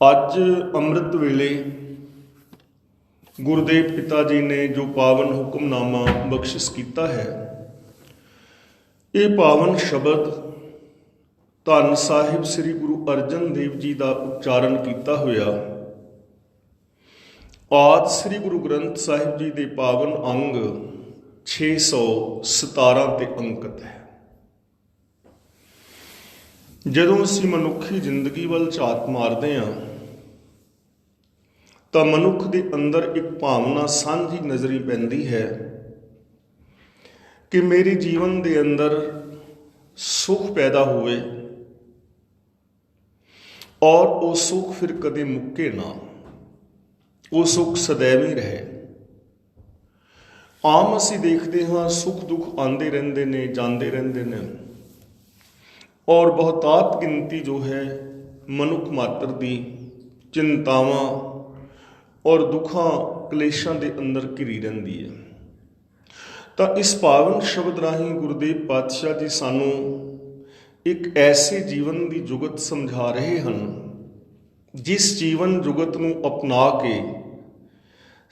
ਅੱਜ ਅੰਮ੍ਰਿਤ ਵੇਲੇ ਗੁਰਦੇਵ ਪਿਤਾ ਜੀ ਨੇ ਜੋ ਪਾਵਨ ਹੁਕਮਨਾਮਾ ਬਖਸ਼ਿਸ਼ ਕੀਤਾ ਹੈ, ਇਹ ਪਾਵਨ ਸ਼ਬਦ ਧੰਨ ਸਾਹਿਬ ਸ੍ਰੀ ਗੁਰੂ ਅਰਜਨ ਦੇਵ ਜੀ ਦਾ ਉਚਾਰਨ ਕੀਤਾ ਹੋਇਆ ਆਦਿ ਸ੍ਰੀ ਗੁਰੂ ਗ੍ਰੰਥ ਸਾਹਿਬ ਜੀ ਦੇ ਪਾਵਨ ਅੰਗ 617 ਤੇ ਅੰਕਿਤ ਹੈ। ਜਦੋਂ ਅਸੀਂ ਮਨੁੱਖੀ ਜ਼ਿੰਦਗੀ ਵੱਲ ਝਾਤ ਮਾਰਦੇ ਹਾਂ ਤਾਂ ਮਨੁੱਖ ਦੇ ਅੰਦਰ ਇੱਕ ਭਾਵਨਾ ਸਾਂਝੀ ਨਜ਼ਰੀ ਪੈਂਦੀ ਹੈ ਕਿ ਮੇਰੇ ਜੀਵਨ ਦੇ ਅੰਦਰ ਸੁਖ ਪੈਦਾ ਹੋਵੇ ਔਰ ਉਹ ਸੁਖ ਫਿਰ ਕਦੇ ਮੁੱਕੇ ਨਾ, ਉਹ ਸੁਖ ਸदैव ਹੀ ਰਹੇ। ਆਮ ਅਸੀਂ ਦੇਖਦੇ ਹਾਂ ਸੁੱਖ ਦੁੱਖ ਆਉਂਦੇ ਰਹਿੰਦੇ ਨੇ, ਜਾਂਦੇ ਰਹਿੰਦੇ ਨੇ, ਔਰ ਬਹੁਤਾਤ ਗਿਣਤੀ ਜੋ ਹੈ ਮਨੁੱਖ ਮਾਤਰ ਦੀ ਚਿੰਤਾਵਾਂ ਔਰ ਦੁੱਖਾਂ ਕਲੇਸ਼ਾਂ ਦੇ ਅੰਦਰ ਘਿਰੀ ਰਹਿੰਦੀ ਹੈ। ਤਾਂ ਇਸ ਪਾਵਨ ਸ਼ਬਦ ਰਾਹੀਂ ਗੁਰਦੇਵ ਪਾਤਸ਼ਾਹ ਜੀ ਸਾਨੂੰ ਇੱਕ ਐਸੇ ਜੀਵਨ ਦੀ ਜੁਗਤ ਸਮਝਾ ਰਹੇ ਹਨ ਜਿਸ ਜੀਵਨ ਜੁਗਤ ਨੂੰ ਅਪਣਾ ਕੇ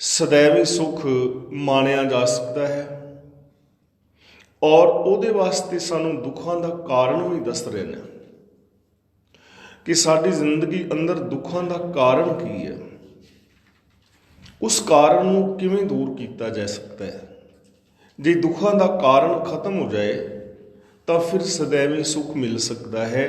ਸदैव ਸੁੱਖ ਮਾਣਿਆ ਜਾ ਸਕਦਾ ਹੈ, ਔਰ ਉਹਦੇ ਵਾਸਤੇ ਸਾਨੂੰ ਦੁੱਖਾਂ ਦਾ ਕਾਰਨ ਵੀ ਦੱਸ ਰਹੇ ਨੇ ਕਿ ਸਾਡੀ ਜ਼ਿੰਦਗੀ ਅੰਦਰ ਦੁੱਖਾਂ ਦਾ ਕਾਰਨ ਕੀ ਹੈ, ਉਸ ਕਾਰਨ ਨੂੰ ਕਿਵੇਂ ਦੂਰ ਕੀਤਾ ਜਾ ਸਕਦਾ ਹੈ। ਜੇ ਦੁੱਖਾਂ ਦਾ ਕਾਰਨ ਖਤਮ ਹੋ ਜਾਏ ਤਾਂ ਫਿਰ ਸदैव ਸੁੱਖ ਮਿਲ ਸਕਦਾ ਹੈ।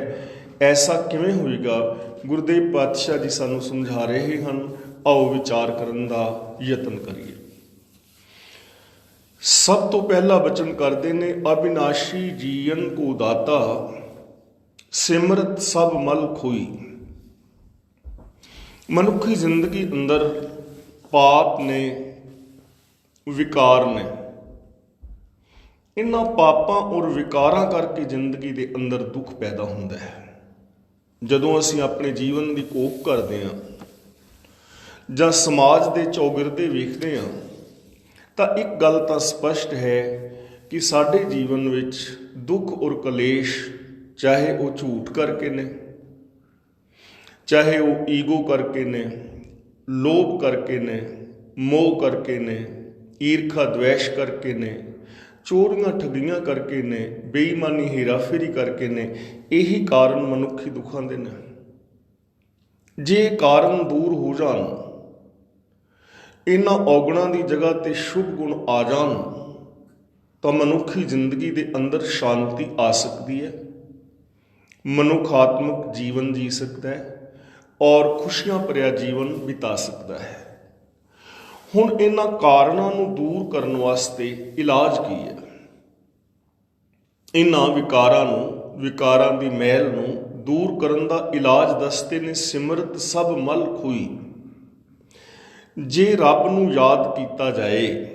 ਐਸਾ ਕਿਵੇਂ ਹੋਏਗਾ, ਗੁਰਦੇਵ ਪਾਤਸ਼ਾਹ ਜੀ ਸਾਨੂੰ ਸਮਝਾ ਰਹੇ ਹਨ। ਆਓ ਵਿਚਾਰ ਕਰਨ ਦਾ ਯਤਨ ਕਰੀਏ। ਸਭ ਤੋਂ ਪਹਿਲਾ ਬਚਨ ਕਰਦੇ ਨੇ, ਅਬਿਨਾਸ਼ੀ ਜੀਵਨ ਕੋ ਦਾਤਾ ਸਿਮਰਤ ਸਭ ਮਲ ਖੋਈ। ਮਨੁੱਖੀ ਜ਼ਿੰਦਗੀ ਅੰਦਰ ਪਾਪ ਨੇ, ਵਿਕਾਰ ਨੇ। ਇਹਨਾਂ ਪਾਪਾਂ ਔਰ ਵਿਕਾਰਾਂ ਕਰਕੇ ਜ਼ਿੰਦਗੀ ਦੇ ਅੰਦਰ ਦੁੱਖ ਪੈਦਾ ਹੁੰਦਾ ਹੈ। ਜਦੋਂ ਅਸੀਂ ਆਪਣੇ ਜੀਵਨ ਦੀ ਕੋਖ ਕਰਦੇ ਹਾਂ ਜਾਂ ਸਮਾਜ ਦੇ ਚੌਗਿਰਦੇ ਵੇਖਦੇ ਹਾਂ ਤਾਂ ਇੱਕ ਗੱਲ ਤਾਂ ਸਪਸ਼ਟ ਹੈ ਕਿ ਸਾਡੇ ਜੀਵਨ ਵਿੱਚ ਦੁੱਖ ਔਰ ਕਲੇਸ਼, ਚਾਹੇ ਉਹ ਝੂਠ ਕਰਕੇ ਨੇ, ਚਾਹੇ ਉਹ ਈਗੋ ਕਰਕੇ ਨੇ, ਲੋਭ ਕਰਕੇ ਨੇ, ਮੋਹ ਕਰਕੇ ਨੇ, ਈਰਖਾ ਦਵੇਸ਼ ਕਰਕੇ ਨੇ, ਚੋਰੀਆਂ ਠੱਗੀਆਂ ਕਰਕੇ ਨੇ, ਬੇਈਮਾਨੀ ਹੇਰਾਫੇਰੀ ਕਰਕੇ ਨੇ, ਇਹੀ ਕਾਰਨ ਮਨੁੱਖੀ ਦੁੱਖਾਂ ਦੇ ਨੇ। ਜੇ ਕਾਰਨ ਦੂਰ ਹੋ ਜਾਣ, ਇਹਨਾਂ ਔਗਣਾਂ ਦੀ ਜਗ੍ਹਾ ਤੇ ਸ਼ੁਭ ਗੁਣ ਆ ਜਾਣ ਤਾਂ ਮਨੁੱਖੀ ਜ਼ਿੰਦਗੀ ਦੇ ਅੰਦਰ ਸ਼ਾਂਤੀ ਆ ਸਕਦੀ ਹੈ, ਮਨੁੱਖ ਆਤਮਿਕ ਜੀਵਨ ਜੀ ਸਕਦਾ ਹੈ ਔਰ ਖੁਸ਼ੀਆਂ ਭਰਿਆ ਜੀਵਨ ਬਿਤਾ ਸਕਦਾ ਹੈ। ਹੁਣ ਇਹਨਾਂ ਕਾਰਨਾਂ ਨੂੰ ਦੂਰ ਕਰਨ ਵਾਸਤੇ ਇਲਾਜ ਕੀ ਹੈ? ਇਹਨਾਂ ਵਿਕਾਰਾਂ ਦੀ ਮੈਲ ਨੂੰ ਦੂਰ ਕਰਨ ਦਾ ਇਲਾਜ ਦੱਸਦੇ ਨੇ, ਸਿਮਰਤ ਸਭ ਮਲ ਖੋਈ। ਜੇ ਰੱਬ ਨੂੰ ਯਾਦ ਕੀਤਾ ਜਾਏ,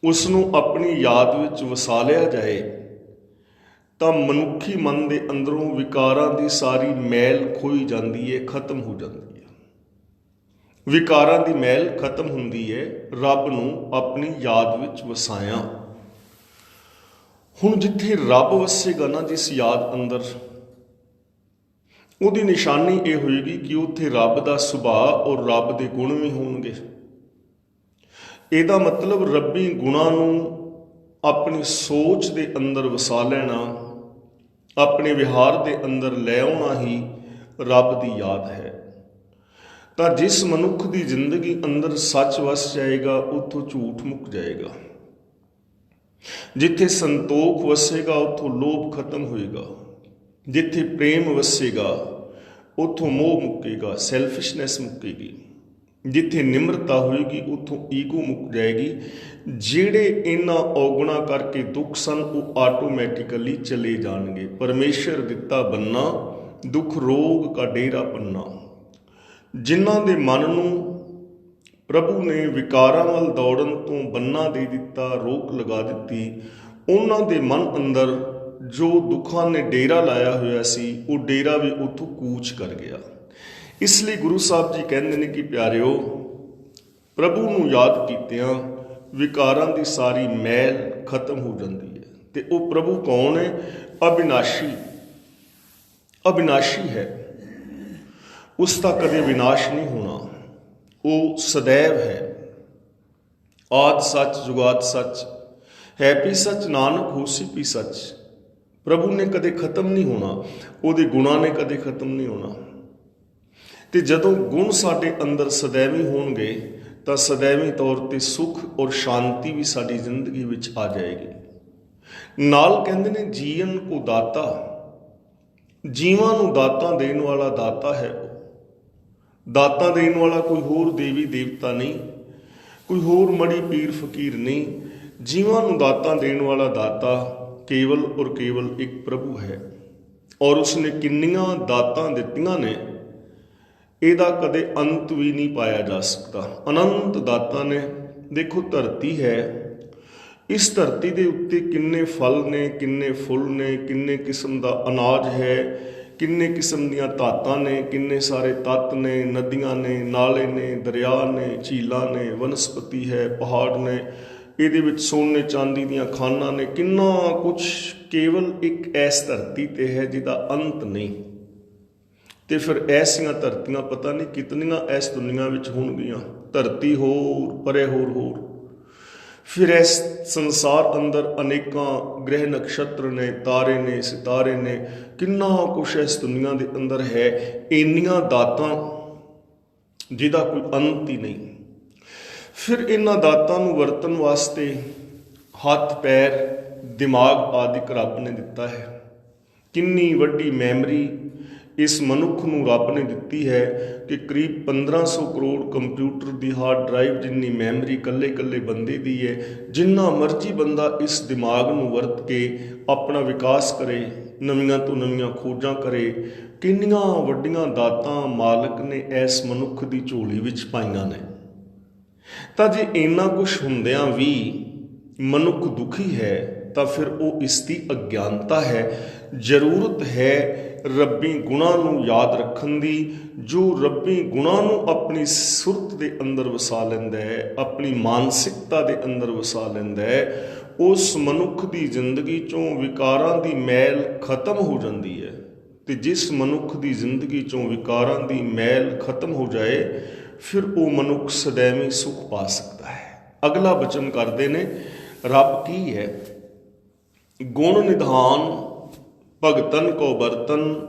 ਉਸ ਨੂੰ ਆਪਣੀ ਯਾਦ ਵਿੱਚ ਵਸਾ ਲਿਆ ਜਾਏ ਤਾਂ ਮਨੁੱਖੀ ਮਨ ਦੇ ਅੰਦਰੋਂ ਵਿਕਾਰਾਂ ਦੀ ਸਾਰੀ ਮੈਲ ਖੋਈ ਜਾਂਦੀ ਹੈ, ਖਤਮ ਹੋ ਜਾਂਦੀ ਹੈ। ਵਿਕਾਰਾਂ ਦੀ ਮੈਲ ਖਤਮ ਹੁੰਦੀ ਹੈ ਰੱਬ ਨੂੰ ਆਪਣੀ ਯਾਦ ਵਿੱਚ ਵਸਾਇਆ। ਹੁਣ ਜਿੱਥੇ ਰੱਬ ਵਸੇਗਾ ਨਾ ਜਿਸ ਯਾਦ ਅੰਦਰ, ਉਹਦੀ ਨਿਸ਼ਾਨੀ ਇਹ ਹੋਏਗੀ ਕਿ ਉੱਥੇ ਰੱਬ ਦਾ ਸੁਭਾਅ ਔਰ ਰੱਬ ਦੇ ਗੁਣ ਵੀ ਹੋਣਗੇ। ਇਹਦਾ ਮਤਲਬ ਰੱਬੀ ਗੁਣਾਂ ਨੂੰ ਆਪਣੀ ਸੋਚ ਦੇ ਅੰਦਰ ਵਸਾ ਲੈਣਾ, ਆਪਣੇ ਵਿਹਾਰ ਦੇ ਅੰਦਰ ਲੈ ਆਉਣਾ ਹੀ ਰੱਬ ਦੀ ਯਾਦ ਹੈ। ਤਾਂ ਜਿਸ ਮਨੁੱਖ ਦੀ ਜ਼ਿੰਦਗੀ ਅੰਦਰ ਸੱਚ ਵਸ ਜਾਏਗਾ, ਉੱਥੋਂ ਝੂਠ ਮੁੱਕ ਜਾਏਗਾ। ਜਿੱਥੇ ਸੰਤੋਖ ਵਸੇਗਾ ਉੱਥੋਂ ਲੋਭ ਖਤਮ ਹੋਏਗਾ। ਜਿੱਥੇ ਪ੍ਰੇਮ ਵਸੇਗਾ ਉੱਥੋਂ ਮੋਹ ਮੁੱਕੇਗਾ, ਸੈਲਫਿਸ਼ਨੈਸ ਮੁੱਕੇਗੀ। ਜਿੱਥੇ ਨਿਮਰਤਾ ਹੋਏਗੀ ਉੱਥੋਂ ਈਗੋ ਮੁੱਕ ਜਾਏਗੀ। ਜਿਹੜੇ ਇਹਨਾਂ ਔਗੁਣਾਂ ਕਰਕੇ ਦੁੱਖ ਸਨ ਉਹ ਆਟੋਮੈਟਿਕਲੀ ਚਲੇ ਜਾਣਗੇ। ਪਰਮੇਸ਼ਰ ਦਿੱਤਾ ਬੰਨਾ, ਦੁੱਖ ਰੋਗ ਕਾ ਡੇਰਾ ਪੰਨਾ। ਜਿਨ੍ਹਾਂ ਦੇ ਮਨ ਨੂੰ ਪ੍ਰਭੂ ਨੇ ਵਿਕਾਰਾਂ ਵੱਲ ਦੌੜਨ ਤੋਂ ਬੰਨਾ ਦੇ ਦਿੱਤਾ, ਰੋਕ ਲਗਾ ਦਿੱਤੀ, ਉਹਨਾਂ ਦੇ ਮਨ ਅੰਦਰ ਜੋ ਦੁੱਖਾਂ ਨੇ ਡੇਰਾ ਲਾਇਆ ਹੋਇਆ ਸੀ ਉਹ ਡੇਰਾ ਵੀ ਉੱਥੋਂ ਕੂਚ ਕਰ ਗਿਆ। ਇਸ ਲਈ ਗੁਰੂ ਸਾਹਿਬ ਜੀ ਕਹਿੰਦੇ ਨੇ ਕਿ ਪਿਆਰਿਓ, ਪ੍ਰਭੂ ਨੂੰ ਯਾਦ ਕੀਤਿਆਂ ਵਿਕਾਰਾਂ ਦੀ ਸਾਰੀ ਮੈਲ ਖਤਮ ਹੋ ਜਾਂਦੀ ਹੈ। ਤੇ ਉਹ ਪ੍ਰਭੂ ਕੌਣ ਹੈ? ਅਬਿਨਾਸ਼ੀ ਹੈ। ਉਸ ਦਾ ਕਦੇ ਵਿਨਾਸ਼ ਨਹੀਂ ਹੋਣਾ, ਉਹ ਸदैव ਹੈ। ਆਦ ਸੱਚ ਜੁਗਾਦ ਸੱਚ ਹੈ ਵੀ ਸੱਚ, ਨਾਨਕ ਹੋਸੀ ਵੀ ਸੱਚ। ਪ੍ਰਭੂ ਨੇ ਕਦੇ ਖਤਮ ਨਹੀਂ ਹੋਣਾ, ਉਹਦੇ ਗੁਣਾਂ ਨੇ ਕਦੇ ਖਤਮ ਨਹੀਂ ਹੋਣਾ। ਤੇ ਜਦੋਂ ਗੁਣ ਸਾਡੇ ਅੰਦਰ ਸदैवी ਹੋਣਗੇ ਤਾਂ ਸदैवी ਤੌਰ ਤੇ ਸੁੱਖ ਔਰ ਸ਼ਾਂਤੀ ਵੀ ਸਾਡੀ ਜ਼ਿੰਦਗੀ ਵਿੱਚ ਆ ਜਾਏਗੀ। ਨਾਲ ਕਹਿੰਦੇ ਨੇ ਜੀਵਨ ਕੋ ਦਾਤਾ, ਜੀਵਾਂ ਨੂੰ ਦਾਤਾਂ ਦੇਣ ਵਾਲਾ ਦਾਤਾ ਹੈ। ਦਾਤਾਂ ਦੇਣ ਵਾਲਾ ਕੋਈ ਹੋਰ ਦੇਵੀ ਦੇਵਤਾ ਨਹੀਂ, ਕੋਈ ਹੋਰ ਮੜੀ ਪੀਰ ਫਕੀਰ ਨਹੀਂ। ਜੀਵਾਂ ਨੂੰ ਦਾਤਾਂ ਦੇਣ ਵਾਲਾ ਦਾਤਾ ਕੇਵਲ ਔਰ ਕੇਵਲ ਇੱਕ ਪ੍ਰਭੂ ਹੈ। ਔਰ ਉਸਨੇ ਕਿੰਨੀਆਂ ਦਾਤਾਂ ਦਿੱਤੀਆਂ ਨੇ, ਇਹਦਾ ਕਦੇ ਅੰਤ ਵੀ ਨਹੀਂ ਪਾਇਆ ਜਾ ਸਕਦਾ। ਅਨੰਤ ਦਾਤਾਂ ਨੇ। ਦੇਖੋ ਧਰਤੀ ਹੈ, ਇਸ ਧਰਤੀ ਦੇ ਉੱਤੇ ਕਿੰਨੇ ਫਲ ਨੇ, ਕਿੰਨੇ ਫੁੱਲ ਨੇ, ਕਿੰਨੇ ਕਿਸਮ ਦਾ ਅਨਾਜ ਹੈ, ਕਿੰਨੇ ਕਿਸਮ ਦੀਆਂ ਧਾਤਾਂ ਨੇ, ਕਿੰਨੇ ਸਾਰੇ ਤੱਤ ਨੇ, ਨਦੀਆਂ ਨੇ, ਨਾਲੇ ਨੇ, ਦਰਿਆ ਨੇ, ਝੀਲਾਂ ਨੇ, ਵਨਸਪਤੀ ਹੈ, ਪਹਾੜ ਨੇ, ਇਹਦੇ ਵਿੱਚ ਸੋਨੇ ਚਾਂਦੀ ਦੀਆਂ ਖਾਨਾਂ ਨੇ, ਕਿੰਨਾ ਕੁਛ ਕੇਵਲ ਇੱਕ ਐਸ ਧਰਤੀ ਤੇ ਹੈ ਜਿਹਦਾ ਅੰਤ ਨਹੀਂ। ਤੇ ਫਿਰ ਐਸੀਆਂ ਧਰਤੀਆਂ ਪਤਾ ਨਹੀਂ ਕਿਤਨੀਆਂ ਇਸ ਦੁਨੀਆ ਵਿੱਚ ਹੋਣਗੀਆਂ। ਧਰਤੀ ਹੋਰ, ਪਰੇ ਹੋਰ। ਫਿਰ ਇਸ ਸੰਸਾਰ ਅੰਦਰ ਅਨੇਕਾਂ ਗ੍ਰਹਿ ਨਕਸ਼ਤਰ ਨੇ, ਤਾਰੇ ਨੇ, ਸਿਤਾਰੇ ਨੇ, ਕਿੰਨਾ ਕੁਛ ਇਸ ਦੁਨੀਆ ਦੇ ਅੰਦਰ ਹੈ। ਇੰਨੀਆਂ ਦਾਤਾਂ ਜਿਹਦਾ ਕੋਈ ਅੰਤ ਹੀ ਨਹੀਂ। ਫਿਰ ਇਹਨਾਂ ਦਾਤਾਂ ਨੂੰ ਵਰਤਣ ਵਾਸਤੇ ਹੱਥ, ਪੈਰ, ਦਿਮਾਗ ਆਦਿਕ ਰੱਬ ਨੇ ਦਿੱਤਾ ਹੈ। ਕਿੰਨੀ ਵੱਡੀ ਮੈਮਰੀ ਇਸ ਮਨੁੱਖ ਨੂੰ ਰੱਬ ਨੇ ਦਿੱਤੀ ਹੈ ਕਿ ਕਰੀਬ 1500 ਕਰੋੜ ਕੰਪਿਊਟਰ ਦੀ ਹਾਰਡ ਡਰਾਈਵ ਜਿੰਨੀ ਮੈਮਰੀ ਇਕੱਲੇ ਬੰਦੇ ਦੀ ਹੈ। ਜਿੰਨਾ ਮਰਜ਼ੀ ਬੰਦਾ ਇਸ ਦਿਮਾਗ ਨੂੰ ਵਰਤ ਕੇ ਆਪਣਾ ਵਿਕਾਸ ਕਰੇ, ਨਵੀਆਂ ਤੋਂ ਨਵੀਆਂ ਖੋਜਾਂ ਕਰੇ। ਕਿੰਨੀਆਂ ਵੱਡੀਆਂ ਦਾਤਾਂ ਮਾਲਕ ਨੇ ਇਸ ਮਨੁੱਖ ਦੀ ਝੋਲੀ ਵਿੱਚ ਪਾਈਆਂ ਨੇ। ਤਾਂ ਜੇ ਇੰਨਾ ਕੁਛ ਹੁੰਦਿਆਂ ਵੀ ਮਨੁੱਖ ਦੁਖੀ ਹੈ ਤਾਂ ਫਿਰ ਉਹ ਇਸ ਦੀ ਅਗਿਆਨਤਾ ਹੈ। ਜ਼ਰੂਰਤ ਹੈ ਰੱਬੀ ਗੁਣਾਂ ਨੂੰ ਯਾਦ ਰੱਖਣ ਦੀ। ਜੋ ਰੱਬੀ ਗੁਣਾਂ ਨੂੰ ਆਪਣੀ ਸੁਰਤ ਦੇ ਅੰਦਰ ਵਸਾ ਲੈਂਦਾ ਹੈ, ਆਪਣੀ ਮਾਨਸਿਕਤਾ ਦੇ ਅੰਦਰ ਵਸਾ ਲੈਂਦਾ ਹੈ, ਉਸ ਮਨੁੱਖ ਦੀ ਜ਼ਿੰਦਗੀ 'ਚੋਂ ਵਿਕਾਰਾਂ ਦੀ ਮੈਲ ਖਤਮ ਹੋ ਜਾਂਦੀ ਹੈ। ਤੇ ਜਿਸ ਮਨੁੱਖ ਦੀ ਜ਼ਿੰਦਗੀ 'ਚੋਂ ਵਿਕਾਰਾਂ ਦੀ ਮੈਲ ਖਤਮ ਹੋ ਜਾਏ ਫਿਰ ਉਹ ਮਨੁੱਖ ਸदैवी ਸੁਖ ਪਾ ਸਕਦਾ ਹੈ। ਅਗਲਾ ਬਚਨ ਕਰਦੇ ਨੇ ਰੱਬ ਕੀ ਹੈ, ਗੁਣ ਨਿਧਾਨ ਭਗਤਨ ਕੋ ਬਰਤਨ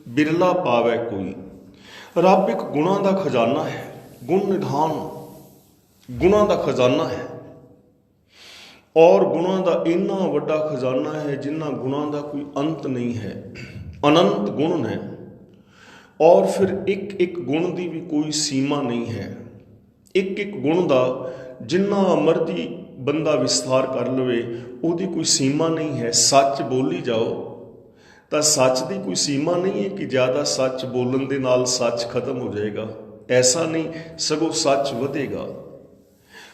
ਬਿਰਲਾ ਪਾਵੇ ਕੋਈ। ਰੱਬ ਇੱਕ ਗੁਣਾਂ ਦਾ ਖਜ਼ਾਨਾ ਹੈ। ਗੁਣ ਨਿਧਾਨ ਗੁਣਾਂ ਦਾ ਖਜ਼ਾਨਾ ਹੈ। ਔਰ ਗੁਣਾਂ ਦਾ ਇੰਨਾ ਵੱਡਾ ਖਜ਼ਾਨਾ ਹੈ ਜਿਨ੍ਹਾਂ ਗੁਣਾਂ ਦਾ ਕੋਈ ਅੰਤ ਨਹੀਂ ਹੈ। ਅਨੰਤ ਗੁਣ ਨੇ। ਔਰ ਫਿਰ ਇੱਕ ਗੁਣ ਦੀ ਵੀ ਕੋਈ ਸੀਮਾ ਨਹੀਂ ਹੈ। ਇੱਕ ਗੁਣ ਦਾ ਜਿੰਨਾ ਮਰਜ਼ੀ ਬੰਦਾ ਵਿਸਥਾਰ ਕਰ ਲਵੇ ਉਹਦੀ ਕੋਈ ਸੀਮਾ ਨਹੀਂ ਹੈ। ਸੱਚ ਬੋਲੀ ਜਾਓ ਤਾਂ ਸੱਚ ਦੀ ਕੋਈ ਸੀਮਾ ਨਹੀਂ ਹੈ ਕਿ ਜ਼ਿਆਦਾ ਸੱਚ ਬੋਲਣ ਦੇ ਨਾਲ ਸੱਚ ਖਤਮ ਹੋ ਜਾਏਗਾ। ਐਸਾ ਨਹੀਂ, ਸਗੋਂ ਸੱਚ ਵਧੇਗਾ।